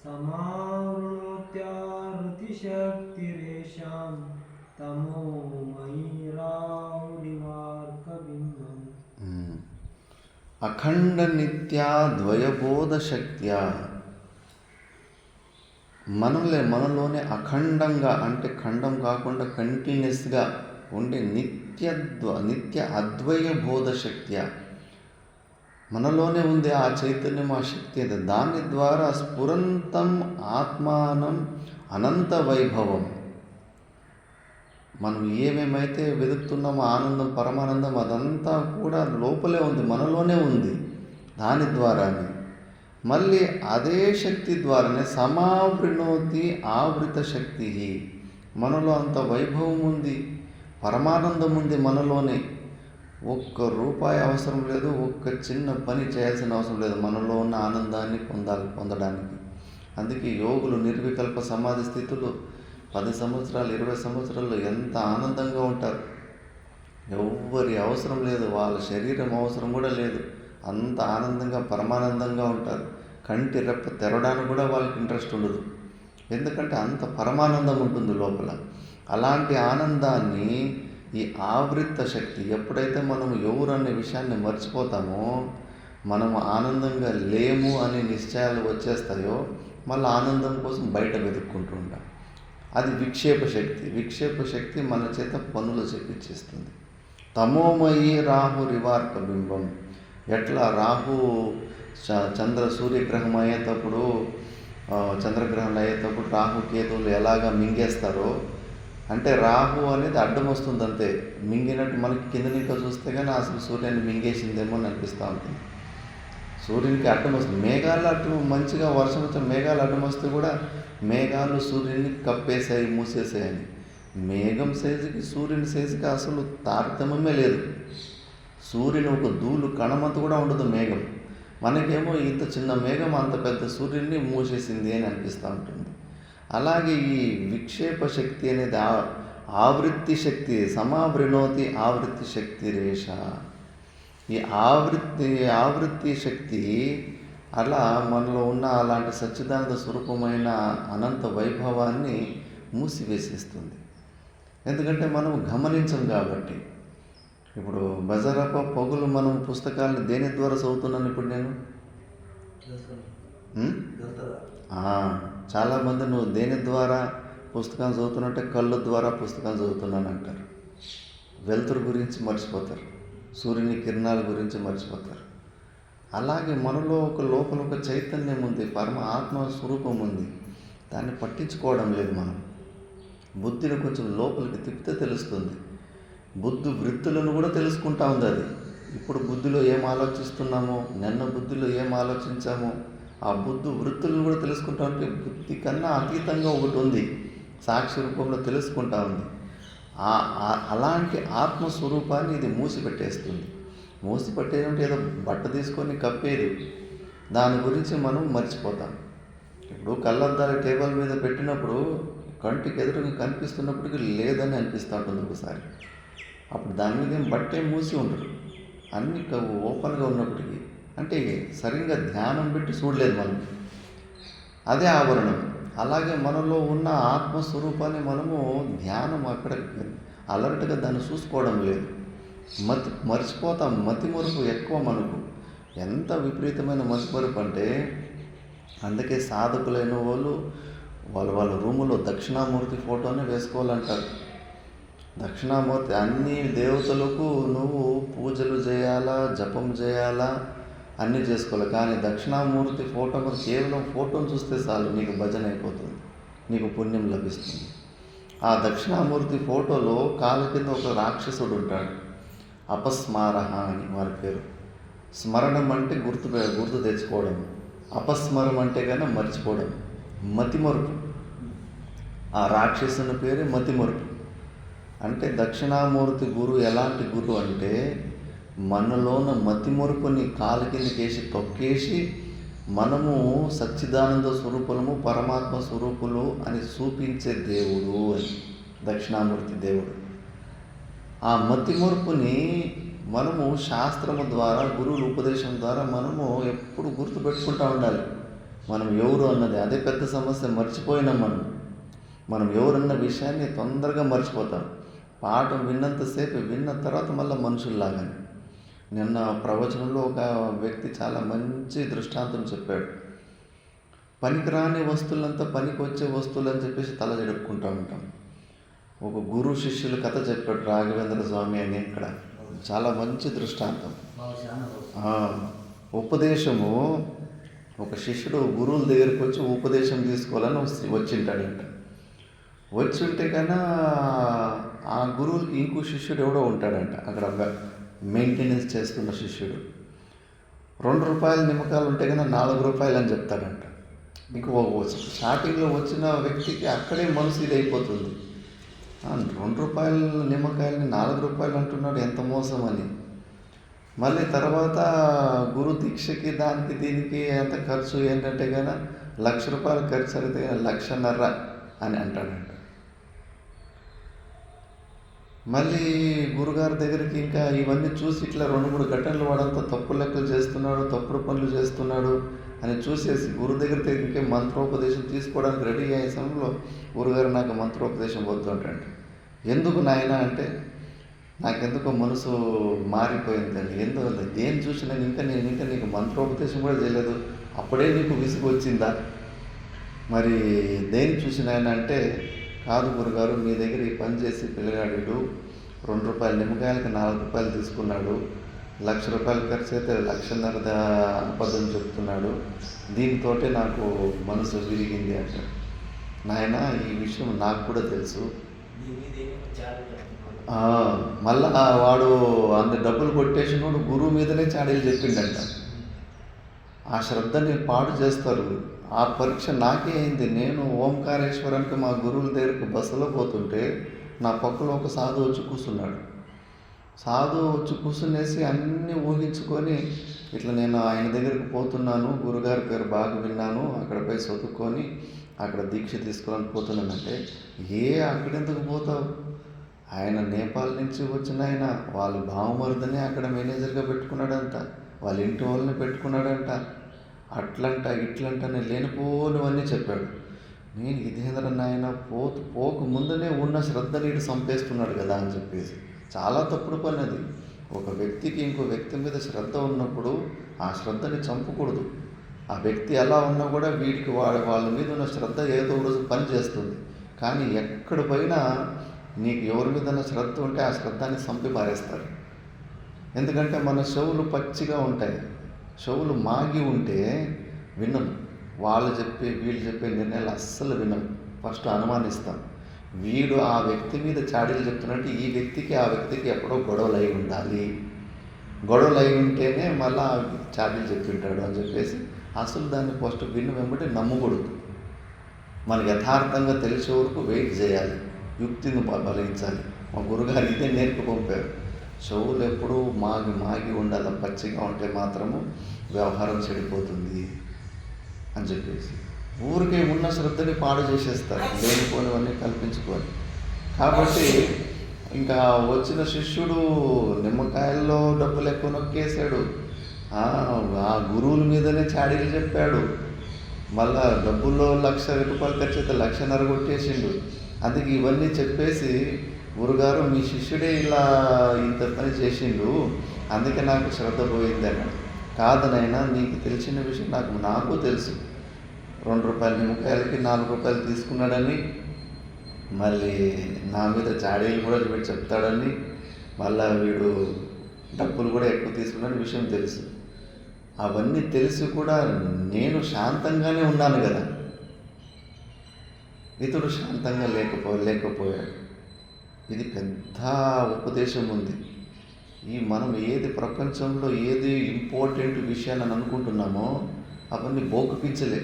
సమావృణోత్యావృతిశక్తిరేషాం తమోమయీ రాహురివార్కబింబం. అఖండ నిత్యాద్వయబోధ శక్త్యా మనలోనే అఖండంగా అంటే ఖండం కాకుండా కంటిన్యూస్గా ఉండే నిత్య అద్వయ బోధ శక్త్యా మనలోనే ఉంది ఆ చైతన్యం, ఆ శక్తి. దాని ద్వారా స్ఫురంతం ఆత్మానం అనంత వైభవం. మనం ఏమేమైతే వెతుకుతున్నామో ఆనందం, పరమానందం అదంతా కూడా లోపలే ఉంది, మనలోనే ఉంది. దాని ద్వారానే మళ్ళీ అదే శక్తి ద్వారానే సమావృణోతి ఆవృత శక్తి. మనలో అంత వైభవం ఉంది, పరమానందం ఉంది మనలోనే. ఒక్క రూపాయి అవసరం లేదు, ఒక్క చిన్న పని చేయాల్సిన అవసరం లేదు మనలో ఉన్న ఆనందాన్ని పొందడానికి. అందుకే యోగులు నిర్వికల్ప సమాధి స్థితులు 10 సంవత్సరాలు 20 సంవత్సరాల్లో ఎంత ఆనందంగా ఉంటారు. ఎవ్వరి అవసరం లేదు, వాళ్ళ శరీరం అవసరం కూడా లేదు, అంత ఆనందంగా పరమానందంగా ఉంటారు. కంటి రెప్ప తెరవడానికి కూడా వాళ్ళకి ఇంట్రెస్ట్ ఉండదు, ఎందుకంటే అంత పరమానందం ఉంటుంది లోపల. అలాంటి ఆనందాన్ని ఈ ఆవృత శక్తి ఎప్పుడైతే మనం ఎవరు అనే విషయాన్ని మర్చిపోతామో, మనము ఆనందంగా లేము అనే నిశ్చయాలు వచ్చేస్తాయో మళ్ళీ ఆనందం కోసం బయట వెతుక్కుంటూ ఉంటాం. అది విక్షేప శక్తి. విక్షేప శక్తి మన చేత పనులు చేపించేస్తుంది. తమోమయీ రాహు రివార్క బింబం. ఎట్లా రాహు చంద్ర సూర్యగ్రహం అయ్యేటప్పుడు, చంద్రగ్రహణం అయ్యేటప్పుడు రాహు కేతువులు ఎలాగా మింగేస్తారో, అంటే రాహు అనేది అడ్డం వస్తుంది అంతే. మింగినట్టు మనకి కింద నింక చూస్తే కానీ అసలు సూర్యుని మింగేసిందేమో అని అనిపిస్తూ ఉంటుంది. సూర్యునికి అడ్డం వస్తుంది. మేఘాలు అడ్డం, మంచిగా వర్షం వచ్చే మేఘాలు అడ్డం వస్తే కూడా మేఘాలు సూర్యుని కప్పేసాయి, మూసేసాయని. మేఘం సైజుకి సూర్యుని సైజుకి అసలు తారతమ్యమే లేదు. సూర్యుని ఒక ధూళి కణమంత కూడా ఉండదు మేఘం. మనకేమో ఇంత చిన్న మేఘం అంత పెద్ద సూర్యుడిని మూసేసింది అని అనిపిస్తూ ఉంటుంది. అలాగే ఈ విక్షేప శక్తి అనేది ఆవృత్తి శక్తి. సమావృణోతి ఆవృత్తి శక్తి రేష. ఈ ఆవృత్తి శక్తి అలా మనలో ఉన్న అలాంటి సచ్చిదానంద స్వరూపమైన అనంత వైభవాన్ని మూసివేసేస్తుంది. ఎందుకంటే మనం గమనించం కాబట్టి. ఇప్పుడు బజారప్ప పొగులు మనం పుస్తకాలను దేని ద్వారా చదువుతున్నాను ఇప్పుడు నేను? చాలామంది నువ్వు దేని ద్వారా పుస్తకాలు చదువుతున్నట్టే కళ్ళు ద్వారా పుస్తకాలు చదువుతున్నాను అంటారు. వెలుతురు గురించి మర్చిపోతారు, సూర్యుని కిరణాల గురించి మర్చిపోతారు. అలాగే మనలో లోపల ఒక చైతన్యం ఉంది, పరమ ఆత్మ స్వరూపం ఉంది. దాన్ని పట్టించుకోవడం లేదు మనం. బుద్ధిని కొంచెం లోపలికి తిప్పితే తెలుస్తుంది. బుద్ధి వృత్తులను కూడా తెలుసుకుంటా ఉంది అది. ఇప్పుడు బుద్ధిలో ఏం ఆలోచిస్తున్నామో, నిన్న బుద్ధిలో ఏం ఆలోచించామో, ఆ బుద్ధి వృత్తులను కూడా తెలుసుకుంటా ఉంటే బుద్ధి కన్నా అతీతంగా ఒకటి ఉంది, సాక్షి రూపంలో తెలుసుకుంటా ఉంది. అలాంటి ఆత్మస్వరూపాన్ని ఇది మూసిపెట్టేస్తుంది. మూసి పట్టేదంటే ఏదో బట్ట తీసుకొని కప్పేది, దాని గురించి మనం మర్చిపోతాం. ఇప్పుడు కళ్ళద్దాల టేబుల్ మీద పెట్టినప్పుడు కంటికి ఎదురుగా కనిపిస్తున్నప్పటికీ లేదని అనిపిస్తూ ఉంటుంది ఒకసారి. అప్పుడు దాని మీద ఏం బట్టే మూసి ఉండదు, అన్ని ఓపెన్గా ఉన్నప్పటికీ, అంటే సరిగ్గా ధ్యానం పెట్టి చూడలేదు మనం. అదే ఆవరణం. అలాగే మనలో ఉన్న ఆత్మస్వరూపాన్ని మనము ధ్యానం అక్కడ అలర్ట్గా దాన్ని చూసుకోవడం లేదు, మర్చిపోతాం. మతిమరుపు ఎక్కువ మనకు, ఎంత విపరీతమైన మతిమరుపు అంటే అందుకే సాధకులైన వాళ్ళు వాళ్ళ రూములో దక్షిణామూర్తి ఫోటోనే వేసుకోవాలంటారు. దక్షిణామూర్తి అన్ని దేవతలకు నువ్వు పూజలు చేయాలా, జపం చేయాలా, అన్నీ చేసుకోవాలి. కానీ దక్షిణామూర్తి ఫోటో మీద కేవలం ఫోటోను చూస్తే చాలు, నీకు భజన అయిపోతుంది, నీకు పుణ్యం లభిస్తుంది. ఆ దక్షిణామూర్తి ఫోటోలో కాళ్ళ కింద ఒక రాక్షసుడు ఉంటాడు, అపస్మారహ అని వారి పేరు. స్మరణం అంటే గుర్తు తెచ్చుకోవడం, అపస్మరం అంటే కన్నా మర్చిపోవడం, మతిమరుపు. ఆ రాక్షసుని పేరే మతిమరుపు. అంటే దక్షిణామూర్తి గురువు ఎలాంటి గురువు అంటే మనలోన మతిమరుపుని కాలు కిందకేసి తొక్కేసి మనము సచ్చిదానంద స్వరూపులము, పరమాత్మ స్వరూపులు అని చూపించే దేవుడు అని దక్షిణామూర్తి దేవుడు. ఆ మతిమరుపుని మనము శాస్త్రము ద్వారా, గురువుల ఉపదేశం ద్వారా మనము ఎప్పుడు గుర్తుపెట్టుకుంటూ ఉండాలి. మనం ఎవరు అన్నది అదే పెద్ద సమస్య. మర్చిపోయినాం మనం ఎవరన్న విషయాన్ని తొందరగా మర్చిపోతాం. పాఠం విన్నంతసేపు, విన్న తర్వాత మళ్ళీ మనుషుల్లాగానే. నిన్న ప్రవచనంలో ఒక వ్యక్తి చాలా మంచి దృష్టాంతం చెప్పాడు. పనికిరాని వస్తువులంతా పనికి వచ్చే వస్తువులు అని చెప్పేసి తల జడుపుకుంటూ ఉంటాం. ఒక గురు శిష్యుల కథ చెప్పాడు రాఘవేంద్ర స్వామి అని. ఇక్కడ చాలా మంచి దృష్టాంతం. ఉపదేశము, ఒక శిష్యుడు గురువుల దగ్గరికి వచ్చి ఉపదేశం తీసుకోవాలని వచ్చింటాడంట. వచ్చి ఉంటే కన్నా ఆ గురువులకి ఇంకో శిష్యుడు ఎవడో ఉంటాడంట అక్కడ మెయింటెనెన్స్ చేస్తున్న శిష్యుడు. 2 రూపాయల నిమ్మకాయలు ఉంటే కన్నా 4 రూపాయలు అని చెప్తాడంట. ఇంకో స్టార్టింగ్లో వచ్చిన వ్యక్తికి అక్కడే మనసు ఇది అయిపోతుంది. 2 రూపాయల నిమ్మకాయలని 4 రూపాయలు అంటున్నాడు, ఎంత మోసం అని. మళ్ళీ తర్వాత గురు దీక్షకి దానికి దీనికి ఎంత ఖర్చు ఏంటంటే కన్నా 1,00,000 రూపాయలు ఖర్చు అయితే 1,50,000 అని అంటాడంట. మళ్ళీ గురుగారి దగ్గరికి ఇంకా ఇవన్నీ చూసి ఇట్లా 2-3 ఘటనలు వాడంతా తప్పు లెక్కలు చేస్తున్నాడు, తప్పుడు పనులు చేస్తున్నాడు అని చూసేసి గురు దగ్గర ఇంకే మంత్రోపదేశం తీసుకోవడానికి రెడీ అయ్యే సమయంలో గురుగారు నాకు మంత్రోపదేశం వద్దు అంటాడు. ఎందుకు నాయన అంటే, నాకెందుకో మనసు మారిపోయిందండి. ఎందుకు దేని చూసినా నేను ఇంకా నీకు మంత్రోపదేశం కూడా చేయలేదు, అప్పుడే నీకు విసుగు వచ్చిందా? మరి దేని చూసినా అంటే, కాదు గురుగారు, మీ దగ్గర ఈ పని చేసి పిల్లగాడు 2 రూపాయల నిమ్మకాయలకి 4 రూపాయలు తీసుకున్నాడు, 1,00,000 రూపాయలు ఖర్చు అయితే 1,50,000 అబద్ధం చెప్తున్నాడు, దీంతో నాకు మనసు విరిగింది అంటాడు. నాయన ఈ విషయం నాకు కూడా తెలుసు. మళ్ళా వాడు అంత డబ్బులు కొట్టేసినోడు గురువు మీదనే చాడీలు చెప్పిండంట. ఆ శ్రద్ధని పాడు చేస్తారు. ఆ పరీక్ష నాకే అయింది. నేను ఓంకారేశ్వరానికి మా గురువుల దగ్గరకు బస్సులో పోతుంటే నా పక్కలో ఒక సాధువు వచ్చి కూర్చున్నాడు. సాధువు వచ్చి కూర్చునేసి అన్నీ ఊహించుకొని, ఇట్లా నేను ఆయన దగ్గరికి పోతున్నాను, గురుగారి పేరు బాగా విన్నాను, అక్కడ పోయి చదువుకొని అక్కడ దీక్ష తీసుకోవాలని పోతున్నానంటే, అక్కడెందుకు పోతావు? ఆయన నేపాల్ నుంచి వచ్చిన ఆయన వాళ్ళ బావమరుదని అక్కడ మేనేజర్గా పెట్టుకున్నాడంట, వాళ్ళ ఇంటి వాళ్ళని పెట్టుకున్నాడంట, అట్లంట ఇట్లంటనే లేనిపోనివన్నీ చెప్పాడు. నేను ఇదేంద్ర నాయన పోక ముందునే ఉన్న శ్రద్ధ నీడు చంపేస్తున్నాడు కదా అని చెప్పేసి. చాలా తప్పుడు పని అది. ఒక వ్యక్తికి ఇంకో వ్యక్తి మీద శ్రద్ధ ఉన్నప్పుడు ఆ శ్రద్ధని చంపకూడదు. ఆ వ్యక్తి ఎలా ఉన్నా కూడా వీడికి వాళ్ళ మీద ఉన్న శ్రద్ధ ఏదో రోజు పని చేస్తుంది. కానీ ఎక్కడ పోయినా నీకు ఎవరి మీద శ్రద్ధ ఉంటే ఆ శ్రద్ధని చంపి పారేస్తారు. ఎందుకంటే మన చెవులు పచ్చిగా ఉంటాయి, చెవులు మాగి ఉంటే వినం. వీళ్ళు చెప్పే నిర్ణయాలు అస్సలు వినం. ఫస్ట్ అనుమానిస్తాం. వీడు ఆ వ్యక్తి మీద చాడీలు చెప్తున్నట్టు ఈ వ్యక్తికి ఆ వ్యక్తికి ఎప్పుడో గొడవలు అయి ఉండాలి, గొడవలు అయి ఉంటేనే మళ్ళీ చాడీలు చెప్తుంటాడు అని చెప్పేసి అసలు దాన్ని ఫస్ట్ విన్న వెంబడి నమ్మకూడదు. మనకు యథార్థంగా తెలిసే వరకు వెయిట్ చేయాలి, యుక్తిని బలించాలి. మా గురుగారు ఇదే నేర్పి పంపారు. చెవులు ఎప్పుడూ మాగి మాగి ఉండాలి, పచ్చిగా ఉంటే మాత్రము వ్యవహారం చెడిపోతుంది అని చెప్పేసి ఊరికే ఉన్న శ్రద్ధని పాడు చేసేస్తారు, లేనిపోనివన్నీ కల్పించుకొని. కాబట్టి ఇంకా వచ్చిన శిష్యుడు నిమ్మకాయల్లో డబ్బులు ఎక్కువ నొక్కేశాడు, ఆ గురువుల మీదనే చాడీలు చెప్పాడు, మళ్ళా డబ్బుల్లో 1,00,000 రూపాయలు ఖర్చు అయితే 1,50,000 కొట్టేసిండు. అందుకే ఇవన్నీ చెప్పేసి, గురుగారు మీ శిష్యుడే ఇలా ఇంత పని చేసిండు, అందుకే నాకు శ్రద్ధ పోయింది అన్నాడు. కాదనైనా నీకు తెలిసిన విషయం నాకు తెలుసు. 2 రూపాయల నిమ్మకాయలకి 4 రూపాయలు తీసుకున్నాడని, మళ్ళీ నా మీద చాడీలు కూడా వీడు చెప్తాడని, మళ్ళీ వీడు డబ్బులు కూడా ఎక్కువ తీసుకున్నాడని విషయం తెలుసు. అవన్నీ తెలిసి కూడా నేను శాంతంగానే ఉన్నాను కదా, ఇతడు శాంతంగా లేకపోయాడు. ఇది పెద్ద ఉపదేశం ఉంది. మనం ఏది ప్రపంచంలో ఏది ఇంపార్టెంట్ విషయాలని అనుకుంటున్నామో అవన్నీ బోకుపించలే.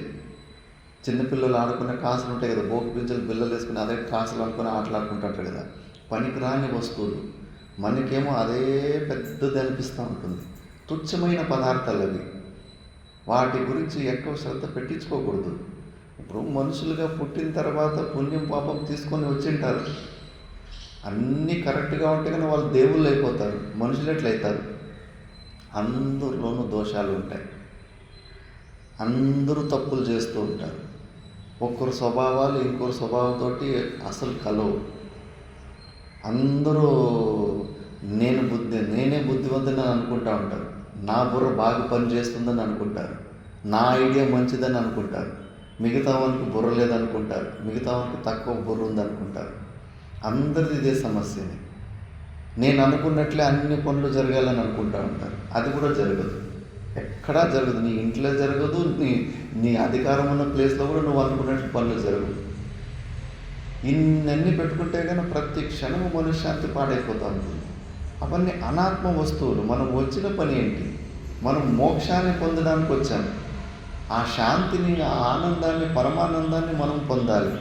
చిన్నపిల్లలు ఆడుకునే కాసులు ఉంటాయి కదా, బోకుపించలు బిల్లలు వేసుకుని అదే కాసులు అనుకుని ఆటలాడుకుంటుంటారు కదా, పనికిరాని వస్తువులు. మనకేమో అదే పెద్దది అనిపిస్తూ ఉంటుంది. తుచ్చమైన పదార్థాలు అవి, వాటి గురించి ఎక్కువ శ్రద్ధ పెట్టించుకోకూడదు. ఇప్పుడు మనుషులుగా పుట్టిన తర్వాత పుణ్యం పాపం తీసుకొని వచ్చింటారు, అన్నీ కరెక్ట్గా ఉంటే కానీ వాళ్ళు దేవుళ్ళు అయిపోతారు, మనుషులు ఎట్లయితారు? అందరిలోనూ దోషాలు ఉంటాయి, అందరూ తప్పులు చేస్తూ ఉంటారు. ఒక్కరు స్వభావాలు ఇంకొకరు స్వభావంతో అసలు కలవు. అందరూ నేనే బుద్ధివంతుని అనుకుంటూ ఉంటారు, నా బుర్ర బాగా పనిచేస్తుందని అనుకుంటారు, నా ఐడియా మంచిదని అనుకుంటారు. మిగతా వానికి బుర్ర లేదనుకుంటారు, మిగతా వానికి తక్కువ బుర్ర ఉందనుకుంటారు. అందరిది ఇదే సమస్యని. నేను అనుకున్నట్లే అన్ని పనులు జరగాలని అనుకుంటూ ఉంటారు, అది కూడా జరగదు, ఎక్కడా జరగదు. నీ ఇంట్లో జరగదు, నీ అధికారం ఉన్న ప్లేస్లో కూడా నువ్వు అనుకున్నట్లు పనులు జరగవు. ఇన్నన్నీ పెట్టుకుంటే కానీ ప్రతి క్షణము మనశ్శాంతి పాడైపోతూ ఉంటుంది. అవన్నీ అనాత్మ వస్తువులు. మనం వచ్చిన పని ఏంటి? మనం మోక్షాన్ని పొందడానికి వచ్చాము. ఆ శాంతిని, ఆ ఆనందాన్ని, పరమానందాన్ని మనం పొందాలి.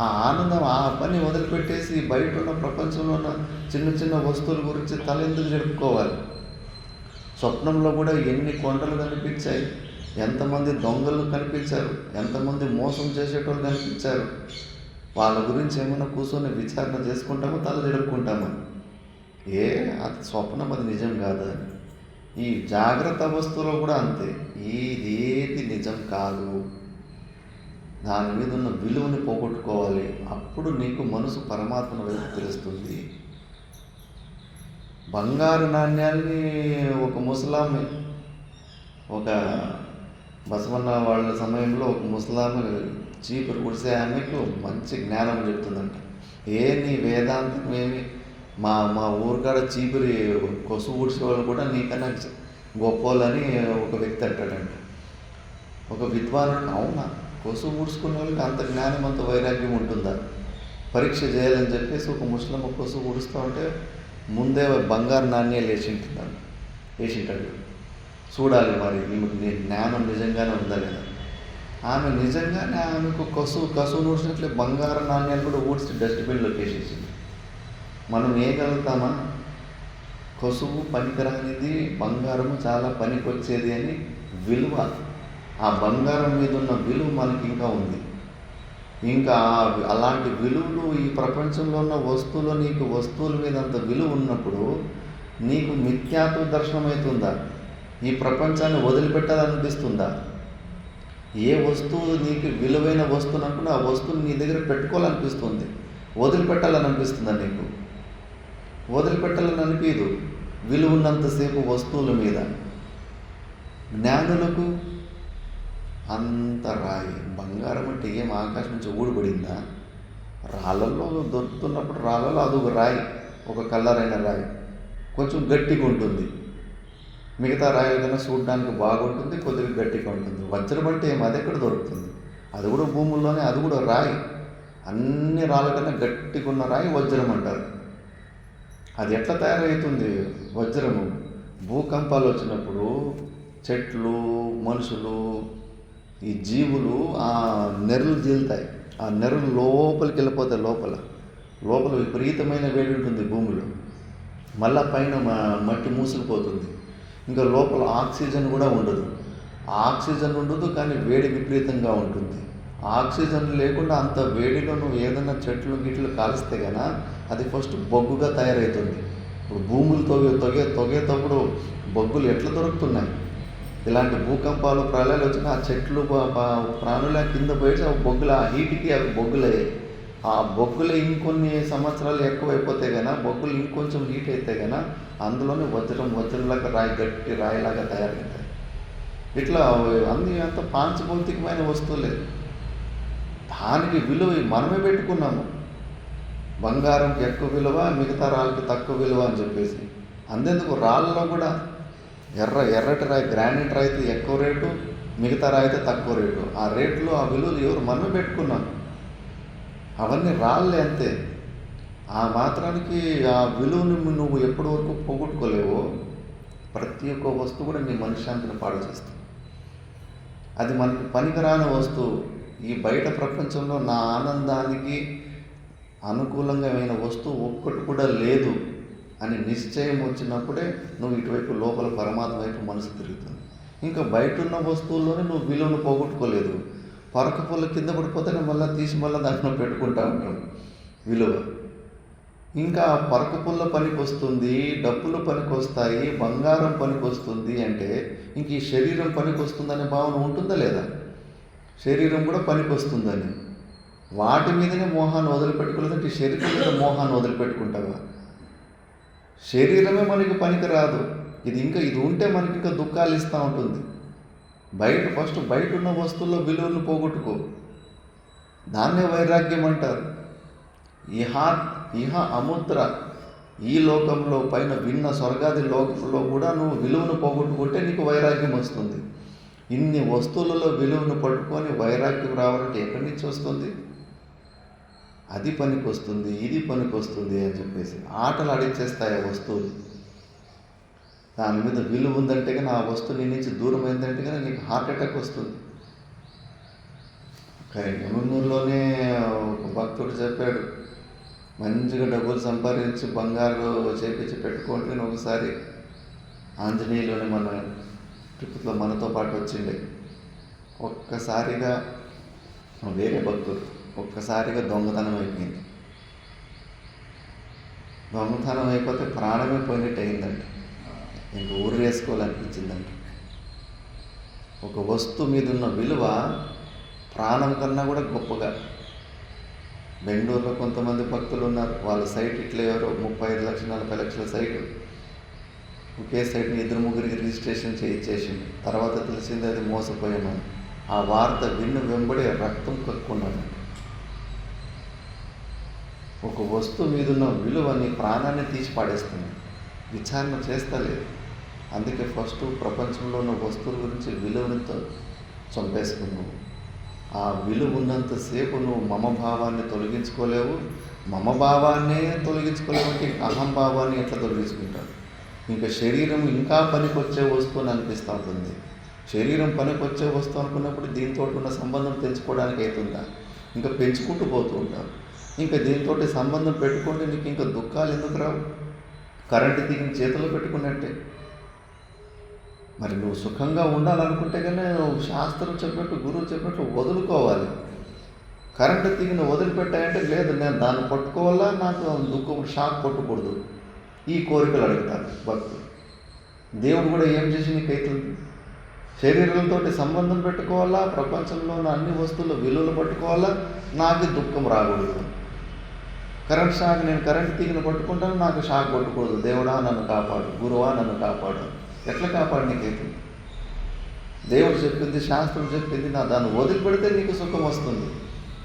ఆ ఆనందం, ఆ పని వదిలిపెట్టేసి బయట ఉన్న ప్రపంచంలో ఉన్న చిన్న చిన్న వస్తువుల గురించి తల ఎందుకు జరుపుకోవాలి? స్వప్నంలో కూడా ఎన్ని కొండలు కనిపించాయి, ఎంతమంది దొంగలు కనిపించారు, ఎంతమంది మోసం చేసేటోళ్ళు కనిపించారు. వాళ్ళ గురించి ఏమైనా కూర్చొని విచారణ చేసుకుంటామో తల జరుపుకుంటామో? అది స్వప్నం, అది నిజం కాదు. ఈ జాగ్రత్త అవస్థలో కూడా అంతే, ఏది నిజం కాదు. దాని మీద ఉన్న విలువని పోగొట్టుకోవాలి. అప్పుడు నీకు మనసు పరమాత్మ వైపు తెలుస్తుంది. బంగారు నాణ్యాల్ని ఒక ముసలామె, ఒక బసవన్న వాళ్ళ సమయంలో ఒక ముసలామె చీపురు కుడిసే ఆమెకు మంచి జ్ఞానం చెప్తుందంట. నీ వేదాంతం ఏమి, మా ఊరికాడ చీపురి కొసు ఊడ్చేవాళ్ళు కూడా నీకన్నా గొప్పోళ్ళని ఒక వ్యక్తి అంటాడంట. ఒక విద్వానుడు, అవునా కొసు ఊడ్చుకునే వాళ్ళకి అంత జ్ఞానం, అంత వైరాగ్యం ఉంటుందా? పరీక్ష చేయాలని చెప్పేసి ఒక ముస్లిం కొసు ఊడుస్తూ ఉంటే ముందే బంగారు నాణ్యాలు వేసింటాడు. చూడాలి మరి ఈమెకు జ్ఞానం నిజంగానే ఉందా లేదా. ఆమె నిజంగానే ఆమెకు కసువు ఊడ్చినట్లే బంగారు నాణ్యాలు కూడా ఊడ్చి డస్ట్బిన్లోకి వేసేసింది. మనం వేయగలుగుతామా? కసువు పనికిరానిది, బంగారము చాలా పనికొచ్చేది అని విలువ, ఆ బంగారం మీద ఉన్న విలువ మనకి ఇంకా ఉంది. ఇంకా అలాంటి విలువలు ఈ ప్రపంచంలో ఉన్న వస్తువులు, నీకు వస్తువుల మీద అంత విలువ ఉన్నప్పుడు నీకు మిథ్యాత్వ దర్శనం అవుతుందా? ఈ ప్రపంచాన్ని వదిలిపెట్టాలనిపిస్తుందా? ఏ వస్తువు నీకు విలువైన వస్తువు అనుకున్నా ఆ వస్తువుని నీ దగ్గర పెట్టుకోవాలనిపిస్తుంది, వదిలిపెట్టాలనిపిస్తుందా? నీకు వదిలిపెట్టాలని అనిపించదు విలువ ఉన్నంతసేపు వస్తువుల మీద. జ్ఞానులకు అంత రాయి, బంగారం అంటే ఏం ఆకాశం నుంచి ఊడిపడిందా? రాళ్ళల్లో దొరుకుతున్నప్పుడు రాళ్ళలో అదొక రాయి, ఒక కలర్ అయిన రాయి, కొంచెం గట్టిగా ఉంటుంది. మిగతా రాయి కన్నా చూడడానికి బాగుంటుంది, కొద్దిగా గట్టిగా ఉంటుంది. వజ్రం అంటే ఏం, అది ఎక్కడ దొరుకుతుంది? అది కూడా భూముల్లోనే, అది కూడా రాయి. అన్ని రాళ్ళ కన్నా గట్టిగా ఉన్న రాయి వజ్రం అంటారు. అది ఎట్లా తయారవుతుంది వజ్రము? భూకంపాలు వచ్చినప్పుడు చెట్లు, మనుషులు, ఈ జీవులు ఆ నెర్రలు జీలుతాయి. ఆ నెర్రలు లోపలికి వెళ్ళిపోతాయి. లోపల విపరీతమైన వేడి ఉంటుంది భూమిలో. మళ్ళా పైన మట్టి మూసుకుపోతుంది. ఇంకా లోపల ఆక్సిజన్ కూడా ఉండదు. ఆక్సిజన్ ఉండదు, కానీ వేడి విపరీతంగా ఉంటుంది. ఆక్సిజన్ లేకుండా అంత వేడిలో నువ్వు ఏదైనా చెట్లు గిట్లు కాలిస్తే కన్నా అది ఫస్ట్ బొగ్గుగా తయారవుతుంది. ఇప్పుడు భూములు తొగేటప్పుడు బొగ్గులు ఎట్లా దొరుకుతున్నాయి? ఇలాంటి భూకంపాలు ప్రళయాలు వచ్చిన ఆ చెట్లు ప్రాణుల కింద పోయి ఆ బొగ్గుల ఆ హీట్కి అవి బొగ్గులయ్యాయి. ఆ బొగ్గులు ఇంకొన్ని సంవత్సరాలు ఎక్కువైపోతే కన్నా బొగ్గులు ఇంకొంచెం హీట్ అయితే కన్నా అందులోనే వజ్రంలాగా గట్టి రాయిలాగా తయారవుతాయి. ఇట్లా అన్నీ అంత పాంచభౌతికమైన వస్తువులే. దానికి విలువ మనమే పెట్టుకున్నాము. బంగారంకి ఎక్కువ విలువ, మిగతా రాళ్ళకి తక్కువ విలువ అని చెప్పేసి. అంతెందుకు రాళ్ళలో కూడా ఎర్రటి రాయి, గ్రానైట్ రాయితే ఎక్కువ రేటు, మిగతా రాయితే తక్కువ రేటు. ఆ రేట్లు ఆ విలువలు ఎవరు మనమే పెట్టుకున్నాం. అవన్నీ రాళ్ళే అంతే. ఆ మాత్రానికి ఆ విలువను నువ్వు ఎప్పటి వరకు పోగొట్టుకోలేవో ప్రతి ఒక్క వస్తువు కూడా నీ మనశ్శాంతిని పాడు చేస్తుంది. అది మనకి పనికిరాని వస్తువు. ఈ బయట ప్రపంచంలో నా ఆనందానికి అనుకూలంగా వస్తువు ఒక్కటి కూడా లేదు అని నిశ్చయం వచ్చినప్పుడే నువ్వు ఇటువైపు లోపల పరమాత్మ వైపు మనసు తిరుగుతుంది. ఇంకా బయట ఉన్న వస్తువుల్లోనే నువ్వు విలువను పోగొట్టుకోలేదు. పరక పుల్ల కింద పడిపోతేనే మళ్ళీ తీసి మళ్ళీ దాంట్లో పెట్టుకుంటా ఉంటాం విలువ. ఇంకా పరక పుల్ల పనికి వస్తుంది, డబ్బులు పనికి వస్తాయి, బంగారం పనికి వస్తుంది అంటే ఇంక ఈ శరీరం పనికి వస్తుందనే భావన ఉంటుందా లేదా? శరీరం కూడా పనికి వస్తుందని వాటి మీదనే మోహాన్ని వదిలిపెట్టుకోలేదంటే ఈ శరీరం మీద మోహాన్ని వదిలిపెట్టుకుంటావా? శరీరమే మనకి పనికి రాదు. ఇది ఉంటే మనకి ఇంకా దుఃఖాలు ఇస్తూ ఉంటుంది. ఫస్ట్ బయట ఉన్న వస్తువుల్లో విలువలను పోగొట్టుకో. దాన్నే వైరాగ్యం అంటారు. ఇహ అముద్ర, ఈ లోకంలో పైన విన్న స్వర్గాది లోకంలో కూడా నువ్వు విలువను పోగొట్టుకుంటే నీకు వైరాగ్యం వస్తుంది. ఇన్ని వస్తువులలో విలువను పట్టుకొని వైరాగ్యం రావాలంటే ఎక్కడి నుంచి వస్తుంది? అది పనికి వస్తుంది, ఇది పనికి వస్తుంది అని చెప్పేసి ఆటలు ఆడించేస్తాయి ఆ వస్తువులు. దాని మీద విలువ ఉందంటే కానీ ఆ వస్తువు నీ నుంచి దూరం అయిందంటే కానీ నీకు హార్ట్ అటాక్ వస్తుంది. ఎమ్మెల్యూరులోనే ఒక భక్తుడు చెప్పాడు, మంచిగా డబ్బులు సంపాదించి బంగారు చేపించి పెట్టుకుంటే ఒకసారి ఆంజనేయులోనే మన తిరుపతిలో మనతో పాటు వచ్చిండే. ఒక్కసారిగా వేరే భక్తుడు ఒక్కసారిగా దొంగతనం అయిపోయింది. దొంగతనం అయిపోతే ప్రాణమే పోయినట్టు అయిందంట. ఇంక ఊరు వేసుకోవాలనిపించిందంట. ఒక వస్తువు మీద ఉన్న విలువ ప్రాణం కన్నా కూడా గొప్పగా. బెంగళూరులో కొంతమంది భక్తులు ఉన్నారు. వాళ్ళ సైట్ ఇట్లా ఎవరో 35 లక్షలు 40 లక్షల సైటు ఒకే సైట్ని 2-3 రిజిస్ట్రేషన్ చేయించేసింది. తర్వాత తెలిసింది అది మోసపోయామని. ఆ వార్త వెంబడి రక్తం కక్కున్నాడు. ఒక వస్తువు మీదున్న విలువ నీ ప్రాణాన్ని తీసి పాడేస్తుంది. విచారణ చేస్తలేదు. అందుకే ఫస్ట్ ప్రపంచంలో ఉన్న వస్తువుల గురించి విలువనితో చంపేసుకున్నావు. ఆ విలువ ఉన్నంతసేపు నువ్వు మమభావాన్ని తొలగించుకోలేవు. మమభావాన్నే తొలగించుకోలేవంటే అహంభావాన్ని ఎట్లా తొలగించుకుంటావు? ఇంకా శరీరం ఇంకా పనికొచ్చే వస్తువు అని అనిపిస్తూ ఉంటుంది. శరీరం పనికొచ్చే వస్తువు అనుకున్నప్పుడు దీంతో ఉన్న సంబంధం తెంచుకోవడానికి అవుతుందా? ఇంకా పెంచుకుంటూ పోతూ ఉంటావు. ఇంకా దీంతో సంబంధం పెట్టుకుంటే నీకు ఇంకా దుఃఖాలు ఎందుకు రావు? కరెంటు తీగిన చేతిలో పెట్టుకున్నట్టే. మరి నువ్వు సుఖంగా ఉండాలనుకుంటే కానీ నువ్వు శాస్త్రం చెప్పినట్టు గురువు చెప్పినట్టు వదులుకోవాలి. కరెంటు తీగిన వదిలిపెట్టాయంటే లేదు నేను దాన్ని పట్టుకోవాలా, నాకు దుఃఖం షాక్ కొట్టకూడదు, ఈ కోరికలు అడుగుతారు భక్తులు. దేవుడు కూడా ఏం చేసి నీకు అవుతుంది? శరీరంతో సంబంధం పెట్టుకోవాలా, ప్రపంచంలో ఉన్న అన్ని వస్తువులు విలువలు పట్టుకోవాలా, నాకు దుఃఖం రాకూడదు. కరెంట్ షాక్, నేను కరెంట్ తీగిన పట్టుకుంటాను, నాకు షాక్ కొట్టకూడదు. దేవుడా నన్ను కాపాడు, గురువా నన్ను కాపాడు. ఎట్లా కాపాడు నీకైతే? దేవుడు చెప్పింది, శాస్త్రం చెప్పింది, దాన్ని వదిలిపెడితే నీకు సుఖం వస్తుంది.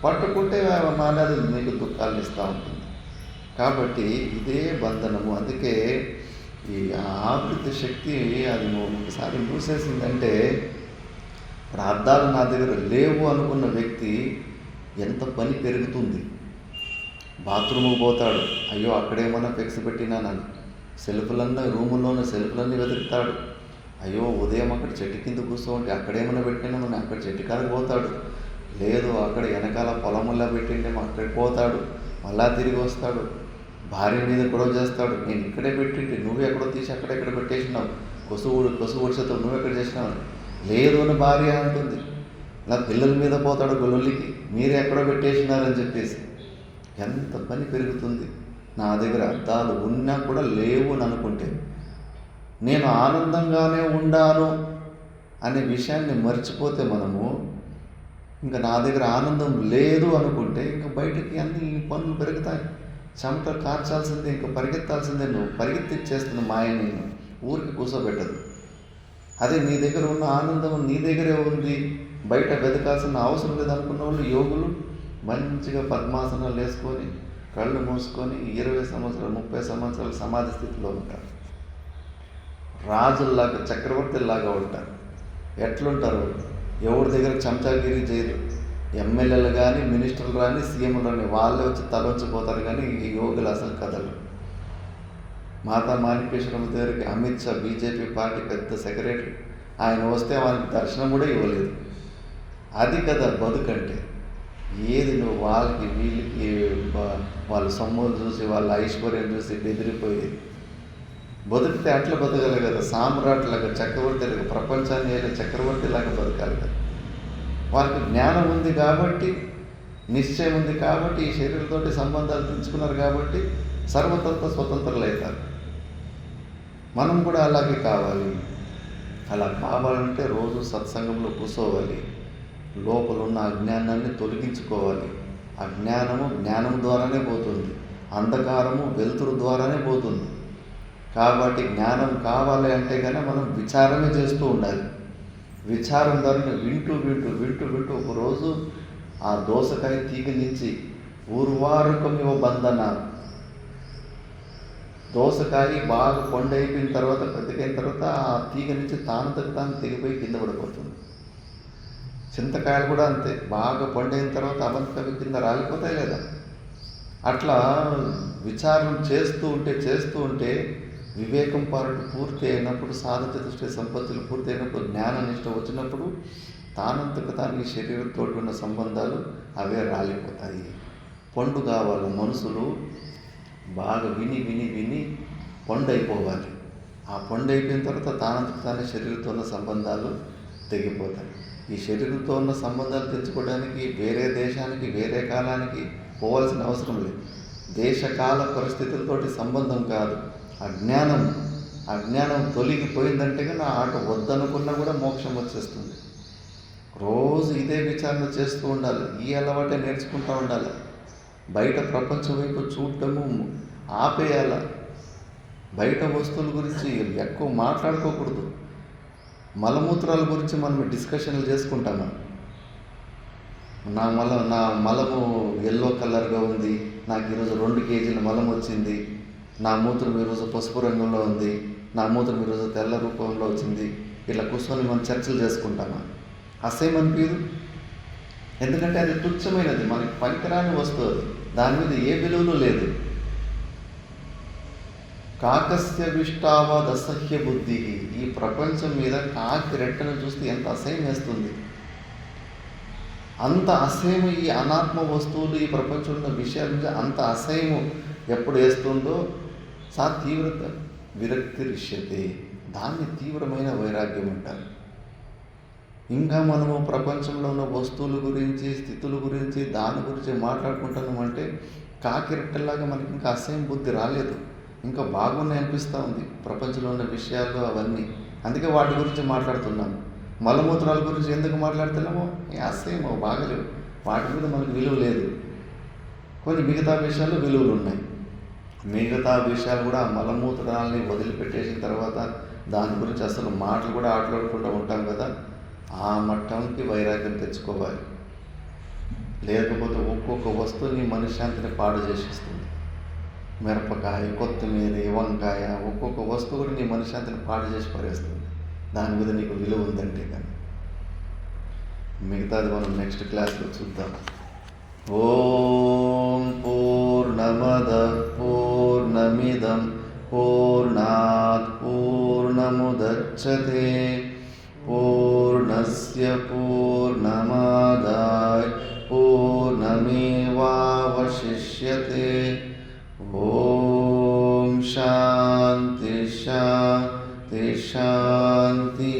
పట్టుకుంటే మానేది నీకు దుఃఖాలు ఇస్తూ ఉంటుంది. కాబట్టి ఇదే బంధనము. అందుకే ఈ ఆవృత్తి శక్తి అది ఒకసారి మూసేసిందంటే ప్రార్థనలు నా దగ్గర లేవు అనుకున్న వ్యక్తి ఎంత పని పెరుగుతుంది. బాత్రూమ్కి పోతాడు, అయ్యో అక్కడేమన్నా ఫిక్స్ పెట్టినానని సెల్ఫ్లన్నీ రూముల్లోనే సెల్ఫ్లన్నీ వెతుకుతాడు. అయ్యో ఉదయం అక్కడ చెట్టు కింద కూర్చోండి, అక్కడేమన్నా పెట్టినామని అక్కడ చెట్టు కాడికి పోతాడు. లేదు అక్కడ వెనకాల పొలముల్లా పెట్టిండేమో అక్కడికి పోతాడు, మళ్ళా తిరిగి వస్తాడు. భార్య మీద గొడవ చేస్తాడు, నేను ఇక్కడే పెట్టింటి, నువ్వు ఎక్కడో తీసి అక్కడెక్కడ పెట్టేసినావు, కొసు వర్షతో నువ్వు ఎక్కడ చేసినావు. లేదు అని భార్య అంటుంది. ఇలా పిల్లల మీద పోతాడు గొల్లొల్లికి, మీరే ఎక్కడో పెట్టేసినారని చెప్పేసి. ఎంత పని పెరుగుతుంది. నా దగ్గర అద్దాలు ఉన్నా కూడా లేవు అని అనుకుంటే, నేను ఆనందంగానే ఉండాను అనే విషయాన్ని మర్చిపోతే మనము, ఇంకా నా దగ్గర ఆనందం లేదు అనుకుంటే ఇంకా బయటకి అన్ని పనులు పెరుగుతాయి. చెమట కార్చాల్సిందే, ఇంకా పరిగెత్తాల్సిందే. నువ్వు పరిగెత్తిచ్చేస్తున్న మాయ నేను ఊరికి కూర్చోబెట్టదు. అదే నీ దగ్గర ఉన్న ఆనందం నీ దగ్గరే ఉంది, బయట వెతకాల్సిన అవసరం లేదు అనుకున్న వాళ్ళు యోగులు మంచిగా పద్మాసనాలు వేసుకొని కళ్ళు మూసుకొని 20 సంవత్సరాలు 30 సంవత్సరాలు సమాధి స్థితిలో ఉంటారు. రాజుల్లాగా చక్రవర్తుల్లాగా ఉంటారు. ఎట్లుంటారు? ఎవరి దగ్గర చెంచాగిరి చేయరు. ఎమ్మెల్యేలు కానీ మినిస్టర్లు కానీ సీఎంలు కానీ వాళ్ళే వచ్చి తలొచ్చిపోతారు. కానీ ఈ యోగులు అసలు కథలు. మాతా మాణికేశ్వరమ్మ దగ్గరికి అమిత్ షా బీజేపీ పార్టీ పెద్ద సెక్రటరీ, ఆయన వస్తే వాళ్ళకి దర్శనం కూడా ఇవ్వలేదు. అది కదా బతుకంటే. ఏది నువ్వు వాళ్ళకి వీళ్ళకి వాళ్ళ సొమ్ములు చూసి వాళ్ళ ఐశ్వర్యం చూసి బెదిరిపోయేది. బతికితే అట్లా బతకాలి కదా, సామ్రాట్లాగా చక్రవర్తిలాగా, ప్రపంచాన్ని ఏదో చక్రవర్తిలాగా బతకాలి కదా. వాళ్ళకి జ్ఞానం ఉంది కాబట్టి, నిశ్చయం ఉంది కాబట్టి, ఈ శరీరంతో సంబంధాలు తెంచుకున్నారు కాబట్టి సర్వతత్వ స్వతంత్రులు అవుతారు. మనం కూడా అలాగే కావాలి. అలా కావాలంటే రోజు సత్సంగంలో కూర్చోవాలి. లోపల ఉన్న అజ్ఞానాన్ని తొలగించుకోవాలి. జ్ఞానం ద్వారానే పోతుంది, అంధకారము వెలుతురు ద్వారానే పోతుంది. కాబట్టి జ్ఞానం కావాలి అంటే కనుక మనం విచారమే చేస్తూ ఉండాలి. విచారం ద్వారా వింటూ ఒకరోజు ఆ దోసకాయ తీగ నుంచి ఊర్వారుకమివ బంధన, దోసకాయ బాగా కొండైపోయిన తర్వాత బ్రతికైన తర్వాత ఆ తీగ నుంచి తానంతకు తాను తెగిపోయి కింద పడిపోతుంది. చింతకాయలు కూడా అంతే, బాగా పండైన తర్వాత అవంతకవి కింద రాలిపోతాయి లేదా. అట్లా విచారం చేస్తూ ఉంటే వివేకం పాలన పూర్తి అయినప్పుడు, సాధన చతుష్టయ సంపత్తులు పూర్తి అయినప్పుడు, జ్ఞాననిష్ట వచ్చినప్పుడు తానంతకు తాను ఈ శరీరంతో ఉన్న సంబంధాలు అవే రాలిపోతాయి. పండు కావాలి. మనుషులు బాగా విని పండు అయిపోవాలి. ఆ పండు అయిపోయిన తర్వాత తానంతకు తానే శరీరంతో ఉన్న సంబంధాలు తెగిపోతాయి. ఈ శరీరంతో ఉన్న సంబంధాలు తెచ్చుకోవడానికి వేరే దేశానికి వేరే కాలానికి పోవాల్సిన అవసరం లేదు. దేశకాల పరిస్థితులతోటి సంబంధం కాదు. అజ్ఞానం తొలగిపోయిందంటే కానీ ఆట వద్దనుకున్నా కూడా మోక్షం వచ్చేస్తుంది. రోజు ఇదే విచారణ చేస్తూ ఉండాలి. ఈ అలవాటే నేర్చుకుంటూ ఉండాలి. బయట ప్రపంచం వైపు చూడటము ఆపేయాల. బయట వస్తువుల గురించి ఎక్కువ మాట్లాడుకోకూడదు. మలమూత్రాల గురించి మనం డిస్కషన్లు చేసుకుంటాము. నా మలము ఎల్లో కలర్గా ఉంది, నాకు ఈరోజు 2 కేజీల మలం వచ్చింది, నా మూత్రం ఈరోజు పసుపు రంగులో ఉంది, నా మూత్రం ఈరోజు తెల్ల రూపంలో వచ్చింది. ఇట్లా కూర్చొని మనం చర్చలు చేసుకుంటామా? అసేం అనిపించదు. ఎందుకంటే అది తుచ్చమైనది, మనకి పనికిరాని వస్తువు. దాని మీద ఏ విలువలు లేదు. కాకస్య విష్టావాద్ అసహ్య బుద్ధి. ఈ ప్రపంచం మీద కాకి రెట్టను చూస్తే ఎంత అసహ్యం వేస్తుంది. అంత అసహ్యం ఈ అనాత్మ వస్తువులు, ఈ ప్రపంచంలో ఉన్న విషయాల మీద అంత అసహ్యం ఎప్పుడు వేస్తుందో సా తీవ్రత విరక్తి రిష్యతే. దాన్ని తీవ్రమైన వైరాగ్యం అంటారు. ఇంకా మనము ప్రపంచంలో ఉన్న వస్తువుల గురించి, స్థితుల గురించి, దాని గురించి మాట్లాడుకుంటున్నామంటే కాకి రెట్టలాగా మనకి ఇంకా అసహ్యం బుద్ధి రాలేదు. ఇంకా బాగున్నాయి అనిపిస్తూ ఉంది ప్రపంచంలో ఉన్న విషయాలు అవన్నీ. అందుకే వాటి గురించి మాట్లాడుతున్నాము. మలమూత్రాల గురించి ఎందుకు మాట్లాడుతున్నామో అసహ్యమో బాగలేవు, వాటి మీద మనకు విలువ లేదు. కొన్ని మిగతా విషయాలు విలువలు ఉన్నాయి. మిగతా విషయాలు కూడా ఆ మలమూత్రాలని వదిలిపెట్టేసిన తర్వాత దాని గురించి అసలు మాటలు కూడా ఆటలాడుకుంటూ ఉంటాం కదా. ఆ మట్టంకి వైరాగ్యం తెచ్చుకోవాలి. లేకపోతే ఒక్కొక్క వస్తువుని మనశ్శాంతిని పాడు చేసేస్తుంది. మిరపకాయ, కొత్తిమీర, వంకాయ, ఒక్కొక్క వస్తువు కూడా నీ మనశ్శాంతిని పాడు చేసి పడేస్తుంది. దాని మీద నీకు విలువ ఉందంటే కానీ. మిగతాది మనం నెక్స్ట్ క్లాస్లో చూద్దాం. ఓం పూర్ణమద పూర్ణమిదం పూర్ణాత్ పూర్ణముదచ్యతే పూర్ణస్య పూర్ణమాదాయ పూర్ణమేవావశిష్యతే. ఓం శాంతి శాంతి శాంతి.